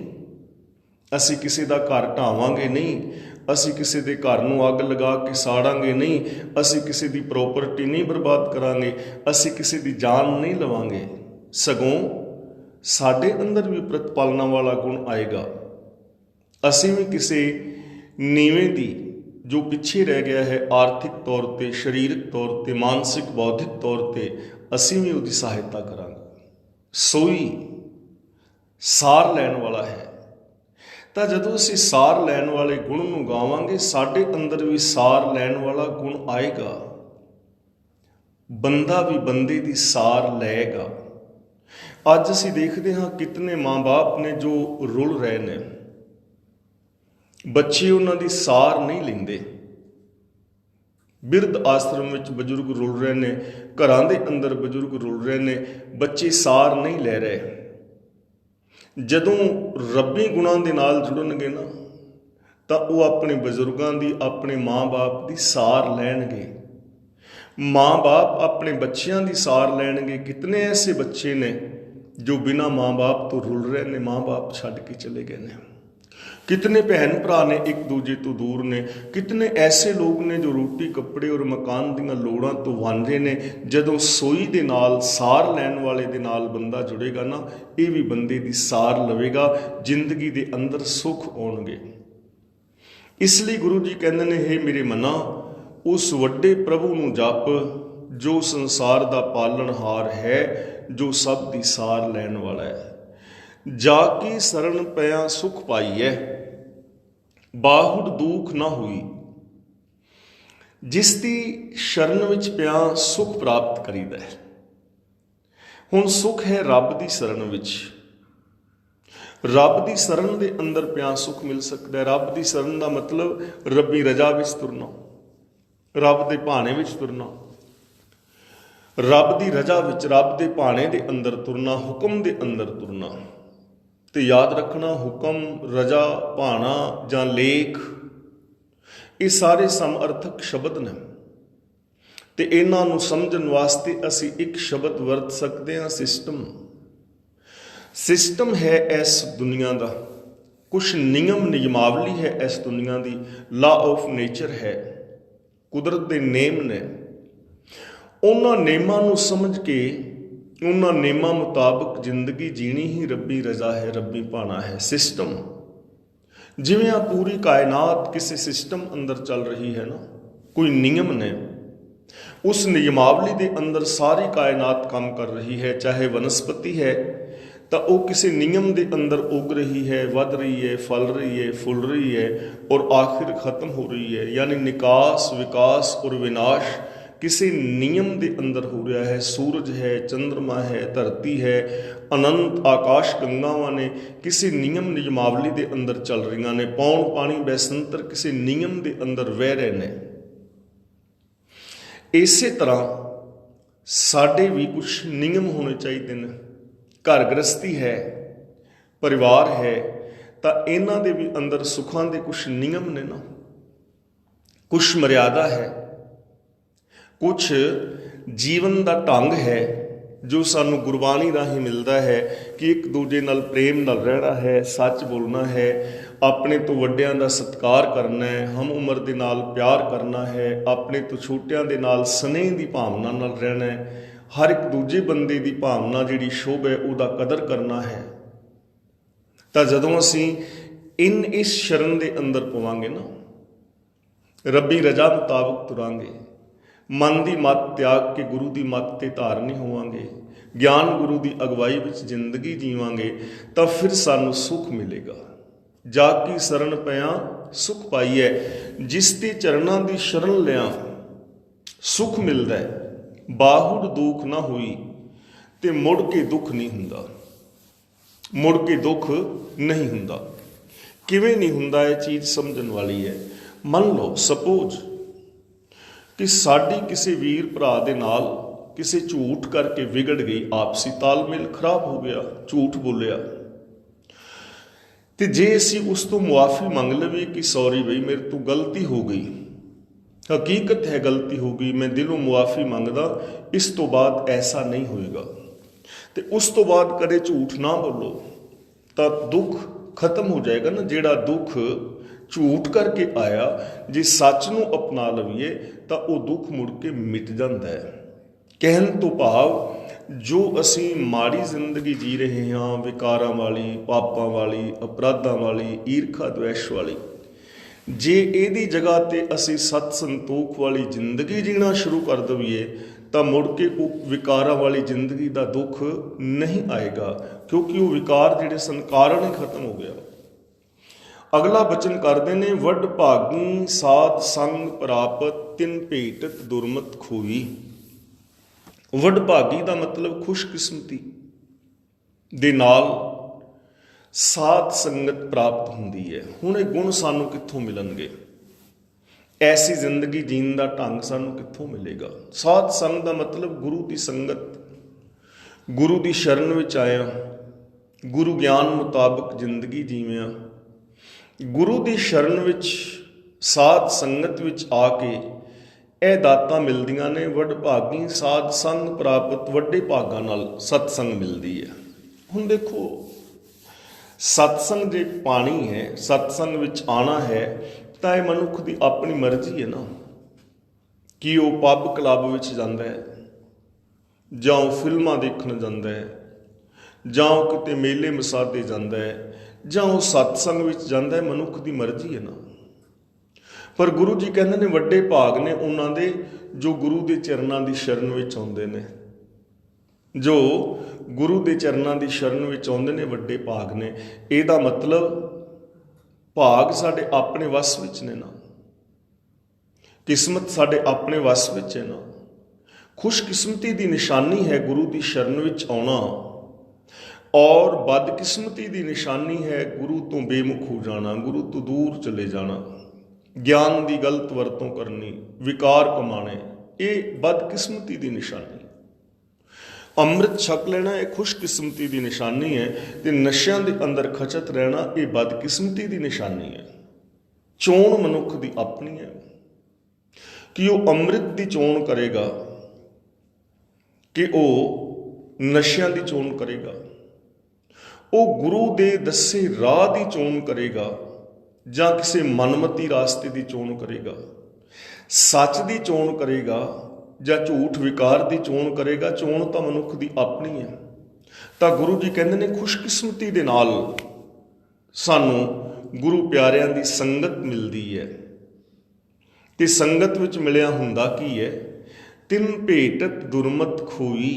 ਅਸੀਂ ਕਿਸੇ ਦਾ ਘਰ ਢਾਵਾਂਗੇ ਨਹੀਂ, ਅਸੀਂ ਕਿਸੇ ਦੇ ਘਰ ਨੂੰ ਅੱਗ ਲਗਾ ਕੇ ਸਾੜਾਂਗੇ ਨਹੀਂ, ਅਸੀਂ ਕਿਸੇ ਦੀ ਪ੍ਰੋਪਰਟੀ ਨਹੀਂ ਬਰਬਾਦ ਕਰਾਂਗੇ, ਅਸੀਂ ਕਿਸੇ ਦੀ ਜਾਨ ਨਹੀਂ ਲਵਾਂਗੇ। ਸਗੋਂ ਸਾਡੇ ਅੰਦਰ ਵੀ ਪ੍ਰਤਪਾਲਣਾ ਵਾਲਾ ਗੁਣ ਆਏਗਾ। ਅਸੀਂ ਵੀ ਕਿਸੇ ਨੀਵੇਂ ਦੀ ਜੋ ਪਿੱਛੇ ਰਹਿ ਗਿਆ ਹੈ ਆਰਥਿਕ ਤੌਰ 'ਤੇ, ਸਰੀਰਕ ਤੌਰ 'ਤੇ, ਮਾਨਸਿਕ ਬੌਧਿਕ ਤੌਰ 'ਤੇ, ਅਸੀਂ ਵੀ ਉਹਦੀ ਸਹਾਇਤਾ ਕਰਾਂਗੇ। ਸੋਈ ਸਾਰ ਲੈਣ ਵਾਲਾ ਹੈ। ਤਾਂ ਜਦੋਂ ਅਸੀਂ ਸਾਰ ਲੈਣ ਵਾਲੇ ਗੁਣ ਨੂੰ ਗਾਵਾਂਗੇ, ਸਾਡੇ ਅੰਦਰ ਵੀ ਸਾਰ ਲੈਣ ਵਾਲਾ ਗੁਣ ਆਏਗਾ। ਬੰਦਾ ਵੀ ਬੰਦੇ ਦੀ ਸਾਰ ਲਏਗਾ। ਅੱਜ ਅਸੀਂ ਦੇਖਦੇ ਹਾਂ ਕਿਤਨੇ ਮਾਂ-ਬਾਪ ਨੇ ਜੋ ਰੁਲ ਰਹੇ ਨੇ, ਬੱਚੇ ਉਹਨਾਂ ਦੀ ਸਾਰ ਨਹੀਂ ਲੈਂਦੇ। ਬਿਰਧ ਆਸ਼ਰਮ ਵਿੱਚ ਬਜ਼ੁਰਗ ਰੁਲ ਰਹੇ ਨੇ, ਘਰਾਂ ਦੇ ਅੰਦਰ ਬਜ਼ੁਰਗ ਰੁਲ ਰਹੇ ਨੇ, ਬੱਚੇ ਸਾਰ ਨਹੀਂ ਲੈ ਰਹੇ। ਜਦੋਂ ਰੱਬੀ ਗੁਣਾਂ ਦੇ ਨਾਲ ਜੁੜਨਗੇ ਨਾ ਤਾਂ ਉਹ ਆਪਣੇ ਬਜ਼ੁਰਗਾਂ ਦੀ, ਆਪਣੇ ਮਾਂ-ਬਾਪ ਦੀ ਸਾਰ ਲੈਣਗੇ। ਮਾਂ-ਬਾਪ ਆਪਣੇ ਬੱਚਿਆਂ ਦੀ ਸਾਰ ਲੈਣਗੇ। ਕਿਤਨੇ ਐਸੇ ਬੱਚੇ ਨੇ ਜੋ ਬਿਨਾਂ ਮਾਂ-ਬਾਪ ਤੋਂ ਰੁਲ ਰਹੇ ਨੇ, ਮਾਂ-ਬਾਪ ਛੱਡ ਕੇ ਚਲੇ ਗਏ ਨੇ। ਕਿਤਨੇ ਭੈਣ ਭਰਾ ਨੇ ਇੱਕ ਦੂਜੇ ਤੋਂ ਦੂਰ ਨੇ। ਕਿਤਨੇ ਐਸੇ ਲੋਕ ਨੇ ਜੋ ਰੋਟੀ ਕੱਪੜੇ ਔਰ ਮਕਾਨ ਦੀਆਂ ਲੋੜਾਂ ਤੋਂ ਵਾਂਝੇ ਨੇ। ਜਦੋਂ ਸੋਈ ਦੇ ਨਾਲ, ਸਾਰ ਲੈਣ ਵਾਲੇ ਦੇ ਨਾਲ ਬੰਦਾ ਜੁੜੇਗਾ ਨਾ, ਇਹ ਵੀ ਬੰਦੇ ਦੀ ਸਾਰ ਲਵੇਗਾ, ਜ਼ਿੰਦਗੀ ਦੇ ਅੰਦਰ ਸੁੱਖ ਆਉਣਗੇ। ਇਸ ਲਈ ਗੁਰੂ ਜੀ ਕਹਿੰਦੇ ਨੇ, ਹੇ ਮੇਰੇ ਮਨਾ, ਉਸ ਵੱਡੇ ਪ੍ਰਭੂ ਨੂੰ ਜਪ ਜੋ ਸੰਸਾਰ ਦਾ ਪਾਲਣਹਾਰ ਹੈ, ਜੋ ਸਭ ਦੀ ਸਾਰ ਲੈਣ ਵਾਲਾ ਹੈ। ਜਾ ਕੀ ਸਰਣ ਪਿਆ ਸੁਖ ਪਾਈਐ, ਬਾਹੁੜ ਦੁੱਖ ਨਾ ਹੋਈ। ਜਿਸ ਦੀ ਸ਼ਰਨ ਵਿੱਚ ਪਿਆ ਸੁਖ ਪ੍ਰਾਪਤ ਕਰੀਦਾ ਹੈ। ਹੁਣ ਸੁਖ ਹੈ ਰੱਬ ਦੀ ਸ਼ਰਨ ਵਿੱਚ। ਰੱਬ ਦੀ ਸ਼ਰਨ ਦੇ ਅੰਦਰ ਪਿਆ ਸੁਖ ਮਿਲ ਸਕਦਾ ਹੈ। ਰੱਬ ਦੀ ਸ਼ਰਨ ਦਾ ਮਤਲਬ ਰੱਬੀ ਰਜ਼ਾ ਵਿੱਚ ਤੁਰਨਾ, ਰੱਬ ਦੇ ਭਾਣੇ ਵਿੱਚ ਤੁਰਨਾ, ਰੱਬ ਦੀ ਰਜ਼ਾ ਵਿੱਚ, ਰੱਬ ਦੇ ਭਾਣੇ ਦੇ ਅੰਦਰ ਤੁਰਨਾ, ਹੁਕਮ ਦੇ ਅੰਦਰ ਤੁਰਨਾ। ਤੇ ਯਾਦ ਰੱਖਣਾ, ਹੁਕਮ, ਰਜ਼ਾ, ਭਾਣਾ ਜਾਂ ਲੇਖ, ਇਹ ਸਾਰੇ ਸਮਅਰਥਕ ਸ਼ਬਦ ਨੇ। ਤੇ ਇਹਨਾਂ ਨੂੰ ਸਮਝਣ ਵਾਸਤੇ ਅਸੀਂ ਇੱਕ ਸ਼ਬਦ ਵਰਤ ਸਕਦੇ ਹਾਂ, ਸਿਸਟਮ। ਸਿਸਟਮ ਹੈ ਇਸ ਦੁਨੀਆ ਦਾ, ਕੁਛ ਨਿਯਮ ਨਿਯਮਾਵਲੀ ਹੈ ਇਸ ਦੁਨੀਆ ਦੀ, ਲਾ ਆਫ ਨੇਚਰ ਹੈ, ਕੁਦਰਤ ਦੇ ਨੇਮ ਨੇ। ਉਹਨਾਂ ਨੇਮਾਂ ਨੂੰ ਸਮਝ ਕੇ, ਉਹਨਾਂ ਨੇਮਾਂ ਮੁਤਾਬਕ ਜ਼ਿੰਦਗੀ ਜੀਣੀ ਹੀ ਰੱਬੀ ਰਜ਼ਾ ਹੈ, ਰੱਬੀ ਭਾਣਾ ਹੈ। ਸਿਸਟਮ, ਜਿਵੇਂ ਆ ਪੂਰੀ ਕਾਇਨਾਤ ਕਿਸੇ ਸਿਸਟਮ ਅੰਦਰ ਚੱਲ ਰਹੀ ਹੈ ਨਾ, ਕੋਈ ਨਿਯਮ ਨੇ, ਉਸ ਨਿਯਮਾਵਲੀ ਦੇ ਅੰਦਰ ਸਾਰੀ ਕਾਇਨਾਤ ਕੰਮ ਕਰ ਰਹੀ ਹੈ। ਚਾਹੇ ਵਨਸਪਤੀ ਹੈ ਤਾਂ ਉਹ ਕਿਸੇ ਨਿਯਮ ਦੇ ਅੰਦਰ ਉਗ ਰਹੀ ਹੈ, ਵੱਧ ਰਹੀ ਹੈ, ਫਲ ਰਹੀ ਹੈ, ਫੁੱਲ ਰਹੀ ਹੈ ਔਰ ਆਖਿਰ ਖਤਮ ਹੋ ਰਹੀ ਹੈ। ਯਾਨੀ ਨਿਕਾਸ, ਵਿਕਾਸ ਔਰ ਵਿਨਾਸ਼ ਕਿਸੇ ਨਿਯਮ ਦੇ ਅੰਦਰ ਹੋ ਰਿਹਾ ਹੈ। ਸੂਰਜ ਹੈ, ਚੰਦਰਮਾ ਹੈ, ਧਰਤੀ ਹੈ, ਅਨੰਤ ਆਕਾਸ਼ ਗੰਗਾਵਾਂ ਨੇ ਕਿਸੇ ਨਿਯਮ ਨਿਯਮਾਵਲੀ ਦੇ ਅੰਦਰ ਚੱਲ ਰਹੀਆਂ ਨੇ। ਪੌਣ, ਪਾਣੀ, ਬੈਸੰਤਰ ਕਿਸੇ ਨਿਯਮ ਦੇ ਅੰਦਰ ਵਹਿ ਰਹੇ ਨੇ। ਇਸੇ ਤਰ੍ਹਾਂ ਸਾਡੇ ਵੀ ਕੁਛ ਨਿਯਮ ਹੋਣੇ ਚਾਹੀਦੇ ਨੇ। ਘਰ ਗ੍ਰਸਤੀ ਹੈ, ਪਰਿਵਾਰ ਹੈ, ਤਾਂ ਇਹਨਾਂ ਦੇ ਵੀ ਅੰਦਰ ਸੁੱਖਾਂ ਦੇ ਕੁਛ ਨਿਯਮ ਨੇ ਨਾ, ਕੁਛ ਮਰਿਆਦਾ ਹੈ, ਕੁਛ ਜੀਵਨ ਦਾ ਢੰਗ ਹੈ ਜੋ ਸਾਨੂੰ ਗੁਰਬਾਣੀ ਰਾਹੀਂ ਮਿਲਦਾ ਹੈ ਕਿ ਇੱਕ ਦੂਜੇ ਨਾਲ ਪ੍ਰੇਮ ਨਾਲ ਰਹਿਣਾ ਹੈ, ਸੱਚ ਬੋਲਣਾ ਹੈ, ਆਪਣੇ ਤੋਂ ਵੱਡਿਆਂ ਦਾ ਸਤਿਕਾਰ ਕਰਨਾ ਹੈ, ਹਮ ਉਮਰ ਦੇ ਨਾਲ ਪਿਆਰ ਕਰਨਾ ਹੈ, ਆਪਣੇ ਤੋਂ ਛੋਟਿਆਂ ਦੇ ਨਾਲ ਸਨੇਹ ਦੀ ਭਾਵਨਾ ਨਾਲ ਰਹਿਣਾ ਹੈ, ਹਰ ਇੱਕ ਦੂਜੇ ਬੰਦੇ ਦੀ ਭਾਵਨਾ ਜਿਹੜੀ ਸ਼ੁਭ ਹੈ ਉਹਦਾ ਕਦਰ ਕਰਨਾ ਹੈ। ਤਾਂ ਜਦੋਂ ਅਸੀਂ ਇਸ ਸ਼ਰਨ ਦੇ ਅੰਦਰ ਪਵਾਂਗੇ ਨਾ, ਰੱਬੀ ਰਜ਼ਾ ਮੁਤਾਬਕ ਤੁਰਾਂਗੇ, ਮਨ ਦੀ ਮੱਤ ਤਿਆਗ ਕੇ ਗੁਰੂ ਦੀ ਮੱਤ ਤੇ ਧਾਰਨੀ ਹੋਵਾਂਗੇ, ਗਿਆਨ ਗੁਰੂ ਦੀ ਅਗਵਾਈ ਵਿੱਚ ਜ਼ਿੰਦਗੀ ਜੀਵਾਂਗੇ, ਤਾਂ ਫਿਰ ਸਾਨੂੰ ਸੁੱਖ ਮਿਲੇਗਾ। ਜਾ ਕੀ ਸ਼ਰਨ ਪਿਆ ਸੁਖ ਪਾਈਐ, ਜਿਸ ਦੇ ਚਰਨਾਂ ਦੀ ਸ਼ਰਨ ਲਿਆ ਸੁਖ ਮਿਲਦਾ ਹੈ। ਬਾਹੁੜ ਦੁੱਖ ਨਾ ਹੋਈ, ਤੇ ਮੁੜ ਕੇ ਦੁੱਖ ਨਹੀਂ ਹੁੰਦਾ। ਮੁੜ ਕੇ ਦੁੱਖ ਨਹੀਂ ਹੁੰਦਾ। ਕਿਵੇਂ ਨਹੀਂ ਹੁੰਦਾ, ਇਹ ਚੀਜ਼ ਸਮਝਣ ਵਾਲੀ ਹੈ। ਮੰਨ ਲਓ, ਸਪੋਜ਼ ਕਿ ਸਾਡੀ ਕਿਸੇ ਵੀਰ ਭਰਾ ਦੇ ਨਾਲ ਕਿਸੇ ਝੂਠ ਕਰਕੇ ਵਿਗੜ ਗਈ, ਆਪਸੀ ਤਾਲਮੇਲ ਖਰਾਬ ਹੋ ਗਿਆ, ਝੂਠ ਬੋਲਿਆ, ਤੇ ਜੇ ਅਸੀਂ ਉਸ ਤੋਂ ਮੁਆਫੀ ਮੰਗ ਲਈਏ ਕਿ ਸੌਰੀ ਬਈ ਮੇਰੇ ਤੋਂ ਗਲਤੀ ਹੋ ਗਈ, ਹਕੀਕਤ ਹੈ ਗਲਤੀ ਹੋ ਗਈ, ਮੈਂ ਦਿਲੋਂ ਮੁਆਫੀ ਮੰਗਦਾ, ਇਸ ਤੋਂ ਬਾਅਦ ਐਸਾ ਨਹੀਂ ਹੋਏਗਾ। ਤੇ ਉਸ ਤੋਂ ਬਾਅਦ ਕਦੇ ਝੂਠ ਨਾ ਬੋਲੋ ਤਾਂ ਦੁੱਖ ਖਤਮ ਹੋ ਜਾਏਗਾ ਨਾ। ਜਿਹੜਾ ਦੁੱਖ ਝੂਠ ਕਰਕੇ ਆਇਆ, ਜੇ ਸੱਚ ਨੂੰ ਅਪਣਾ ਲਈਏ ਤਾਂ ਉਹ ਦੁੱਖ ਮੁੜ ਕੇ ਮਿਟ ਜਾਂਦਾ ਹੈ। ਕਹਿਣ ਤੋਂ ਭਾਵ ਜੋ ਅਸੀਂ ਮਾੜੀ ਜ਼ਿੰਦਗੀ ਜੀ ਰਹੇ ਹਾਂ, ਵਿਕਾਰਾਂ ਵਾਲੀ, ਪਾਪਾਂ ਵਾਲੀ, ਅਪਰਾਧਾਂ ਵਾਲੀ, ਈਰਖਾ ਦਵੈਸ਼ ਵਾਲੀ, ਜੇ ਇਹਦੀ ਜਗ੍ਹਾ ਤੇ ਅਸੀਂ ਸਤ ਸੰਤੋਖ ਵਾਲੀ ਜ਼ਿੰਦਗੀ ਜੀਣਾ ਸ਼ੁਰੂ ਕਰ ਦਈਏ ਤਾਂ ਮੁੜ ਕੇ ਉਹ ਵਿਕਾਰਾਂ ਵਾਲੀ ਜ਼ਿੰਦਗੀ ਦਾ ਦੁੱਖ ਨਹੀਂ ਆਏਗਾ, ਕਿਉਂਕਿ ਉਹ ਵਿਕਾਰ ਜਿਹੜੇ ਸਨ ਕਾਰਨ ਹੀ ਖਤਮ ਹੋ ਗਿਆ। ਅਗਲਾ ਬਚਨ ਕਰਦੇ ਨੇ, ਵੱਡ ਭਾਗੀ ਸਾਧ ਸੰਗ ਪ੍ਰਾਪਤ, ਤਿਨ ਭੇਟਤ ਦੁਰਮਤ ਖੋਈ। ਵੱਡ ਭਾਗੀ ਦਾ ਮਤਲਬ ਖੁਸ਼ਕਿਸਮਤੀ ਦੇ ਨਾਲ ਸਾਧ ਸੰਗਤ ਪ੍ਰਾਪਤ ਹੁੰਦੀ ਹੈ। ਹੁਣ ਇਹ ਗੁਣ ਸਾਨੂੰ ਕਿੱਥੋਂ ਮਿਲਣਗੇ? ਐਸੀ ਜ਼ਿੰਦਗੀ ਜੀਣ ਦਾ ਢੰਗ ਸਾਨੂੰ ਕਿੱਥੋਂ ਮਿਲੇਗਾ? ਸਾਧ ਸੰਗ ਦਾ ਮਤਲਬ ਗੁਰੂ ਦੀ ਸੰਗਤ, ਗੁਰੂ ਦੀ ਸ਼ਰਨ ਵਿੱਚ ਆਇਆ, ਗੁਰੂ ਗਿਆਨ ਮੁਤਾਬਕ ਜ਼ਿੰਦਗੀ ਜੀਵਿਆ, ਗੁਰੂ ਦੀ ਸ਼ਰਨ ਵਿੱਚ ਸਾਧ ਸੰਗਤ ਵਿੱਚ ਆ ਕੇ ਇਹ ਦਾਤਾਂ ਮਿਲਦੀਆਂ ਨੇ। ਵੱਡ ਭਾਗੀ ਸਾਧ ਸੰਗ ਪ੍ਰਾਪਤ, ਵੱਡੇ ਭਾਗਾਂ ਨਾਲ ਸਤਸੰਗ ਮਿਲਦੀ ਹੈ। ਹੁਣ ਦੇਖੋ, ਸਤਸੰਗ ਜੇ ਪਾਣੀ ਹੈ, ਸਤਸੰਗ ਵਿੱਚ ਆਉਣਾ ਹੈ ਤਾਂ ਇਹ ਮਨੁੱਖ ਦੀ ਆਪਣੀ ਮਰਜ਼ੀ ਹੈ ਨਾ, ਕਿ ਉਹ ਪੱਬ ਕਲੱਬ ਵਿੱਚ ਜਾਂਦਾ ਹੈ, ਜਾਂ ਉਹ ਫਿਲਮਾਂ ਦੇਖਣ ਜਾਂਦਾ ਹੈ, ਜਾਂ ਉਹ ਕਿਤੇ ਮੇਲੇ ਮਸਾਦੇ ਜਾਂਦਾ ਹੈ, ਜਾਂ ਉਹ ਸਤਸੰਗ ਵਿੱਚ ਜਾਂਦਾ ਹੈ। ਮਨੁੱਖ ਦੀ ਮਰਜ਼ੀ ਹੈ ਨਾ। ਪਰ ਗੁਰੂ ਜੀ ਕਹਿੰਦੇ ਨੇ ਵੱਡੇ ਭਾਗ ਨੇ ਉਹਨਾਂ ਦੇ ਜੋ ਗੁਰੂ ਦੇ ਚਰਨਾਂ ਦੀ ਸ਼ਰਨ ਵਿੱਚ ਆਉਂਦੇ ਨੇ, ਜੋ ਗੁਰੂ ਦੇ ਚਰਨਾਂ ਦੀ ਸ਼ਰਨ ਵਿੱਚ ਆਉਂਦੇ ਨੇ, ਵੱਡੇ ਭਾਗ ਨੇ। ਇਹਦਾ ਮਤਲਬ ਭਾਗ ਸਾਡੇ ਆਪਣੇ ਵੱਸ ਵਿੱਚ ਨੇ ਨਾ, ਕਿਸਮਤ ਸਾਡੇ ਆਪਣੇ ਵੱਸ ਵਿੱਚ ਹੈ ਨਾ। ਖੁਸ਼ਕਿਸਮਤੀ ਦੀ ਨਿਸ਼ਾਨੀ ਹੈ ਗੁਰੂ ਦੀ ਸ਼ਰਨ ਵਿੱਚ ਆਉਣਾ, ਔਰ ਬਦਕਿਸਮਤੀ ਦੀ ਨਿਸ਼ਾਨੀ ਹੈ ਗੁਰੂ ਤੋਂ ਬੇਮੁਖ ਹੋ ਜਾਣਾ, ਗੁਰੂ ਤੋਂ ਦੂਰ ਚਲੇ ਜਾਣਾ, ਗਿਆਨ ਦੀ ਗਲਤ ਵਰਤੋਂ ਕਰਨੀ, ਵਿਕਾਰ ਕਮਾਣੇ। ਇਹ ਬਦਕਿਸਮਤੀ ਦੀ ਨਿਸ਼ਾਨੀ। ਅੰਮ੍ਰਿਤ ਛਕ ਲੈਣਾ ਇਹ ਖੁਸ਼ਕਿਸਮਤੀ ਦੀ ਨਿਸ਼ਾਨੀ ਹੈ, ਤੇ ਨਸ਼ਿਆਂ ਦੇ ਅੰਦਰ ਖਚਤ ਰਹਿਣਾ ਇਹ ਬਦਕਿਸਮਤੀ ਦੀ ਨਿਸ਼ਾਨੀ ਹੈ। ਚੋਣ ਮਨੁੱਖ ਦੀ ਆਪਣੀ ਹੈ ਕਿ ਉਹ ਅੰਮ੍ਰਿਤ ਦੀ ਚੋਣ ਕਰੇਗਾ ਕਿ ਉਹ ਨਸ਼ਿਆਂ ਦੀ ਚੋਣ ਕਰੇਗਾ, ਉਹ ਗੁਰੂ ਦੇ ਦੱਸੇ ਰਾਹ ਦੀ ਚੋਣ ਕਰੇਗਾ, ਜਾਂ ਕਿਸੇ ਮਨਮਤੀ ਰਾਸਤੇ ਦੀ ਚੋਣ ਕਰੇਗਾ, ਸੱਚ ਦੀ ਚੋਣ ਕਰੇਗਾ ਜਾਂ ਝੂਠ ਵਿਕਾਰ ਦੀ ਚੋਣ ਕਰੇਗਾ। ਚੋਣ ਤਾਂ ਮਨੁੱਖ ਦੀ ਆਪਣੀ ਹੈ। ਤਾਂ ਗੁਰੂ ਜੀ ਕਹਿੰਦੇ ਨੇ ਖੁਸ਼ਕਿਸਮਤੀ ਦੇ ਨਾਲ ਸਾਨੂੰ ਗੁਰੂ ਪਿਆਰਿਆਂ ਦੀ ਸੰਗਤ ਮਿਲਦੀ ਹੈ। ਤੇ ਸੰਗਤ ਵਿੱਚ ਮਿਲਿਆ ਹੁੰਦਾ ਕੀ ਹੈ? ਤਿਨ ਭੇਟਤ ਦੁਰਮਤ ਖੋਈ।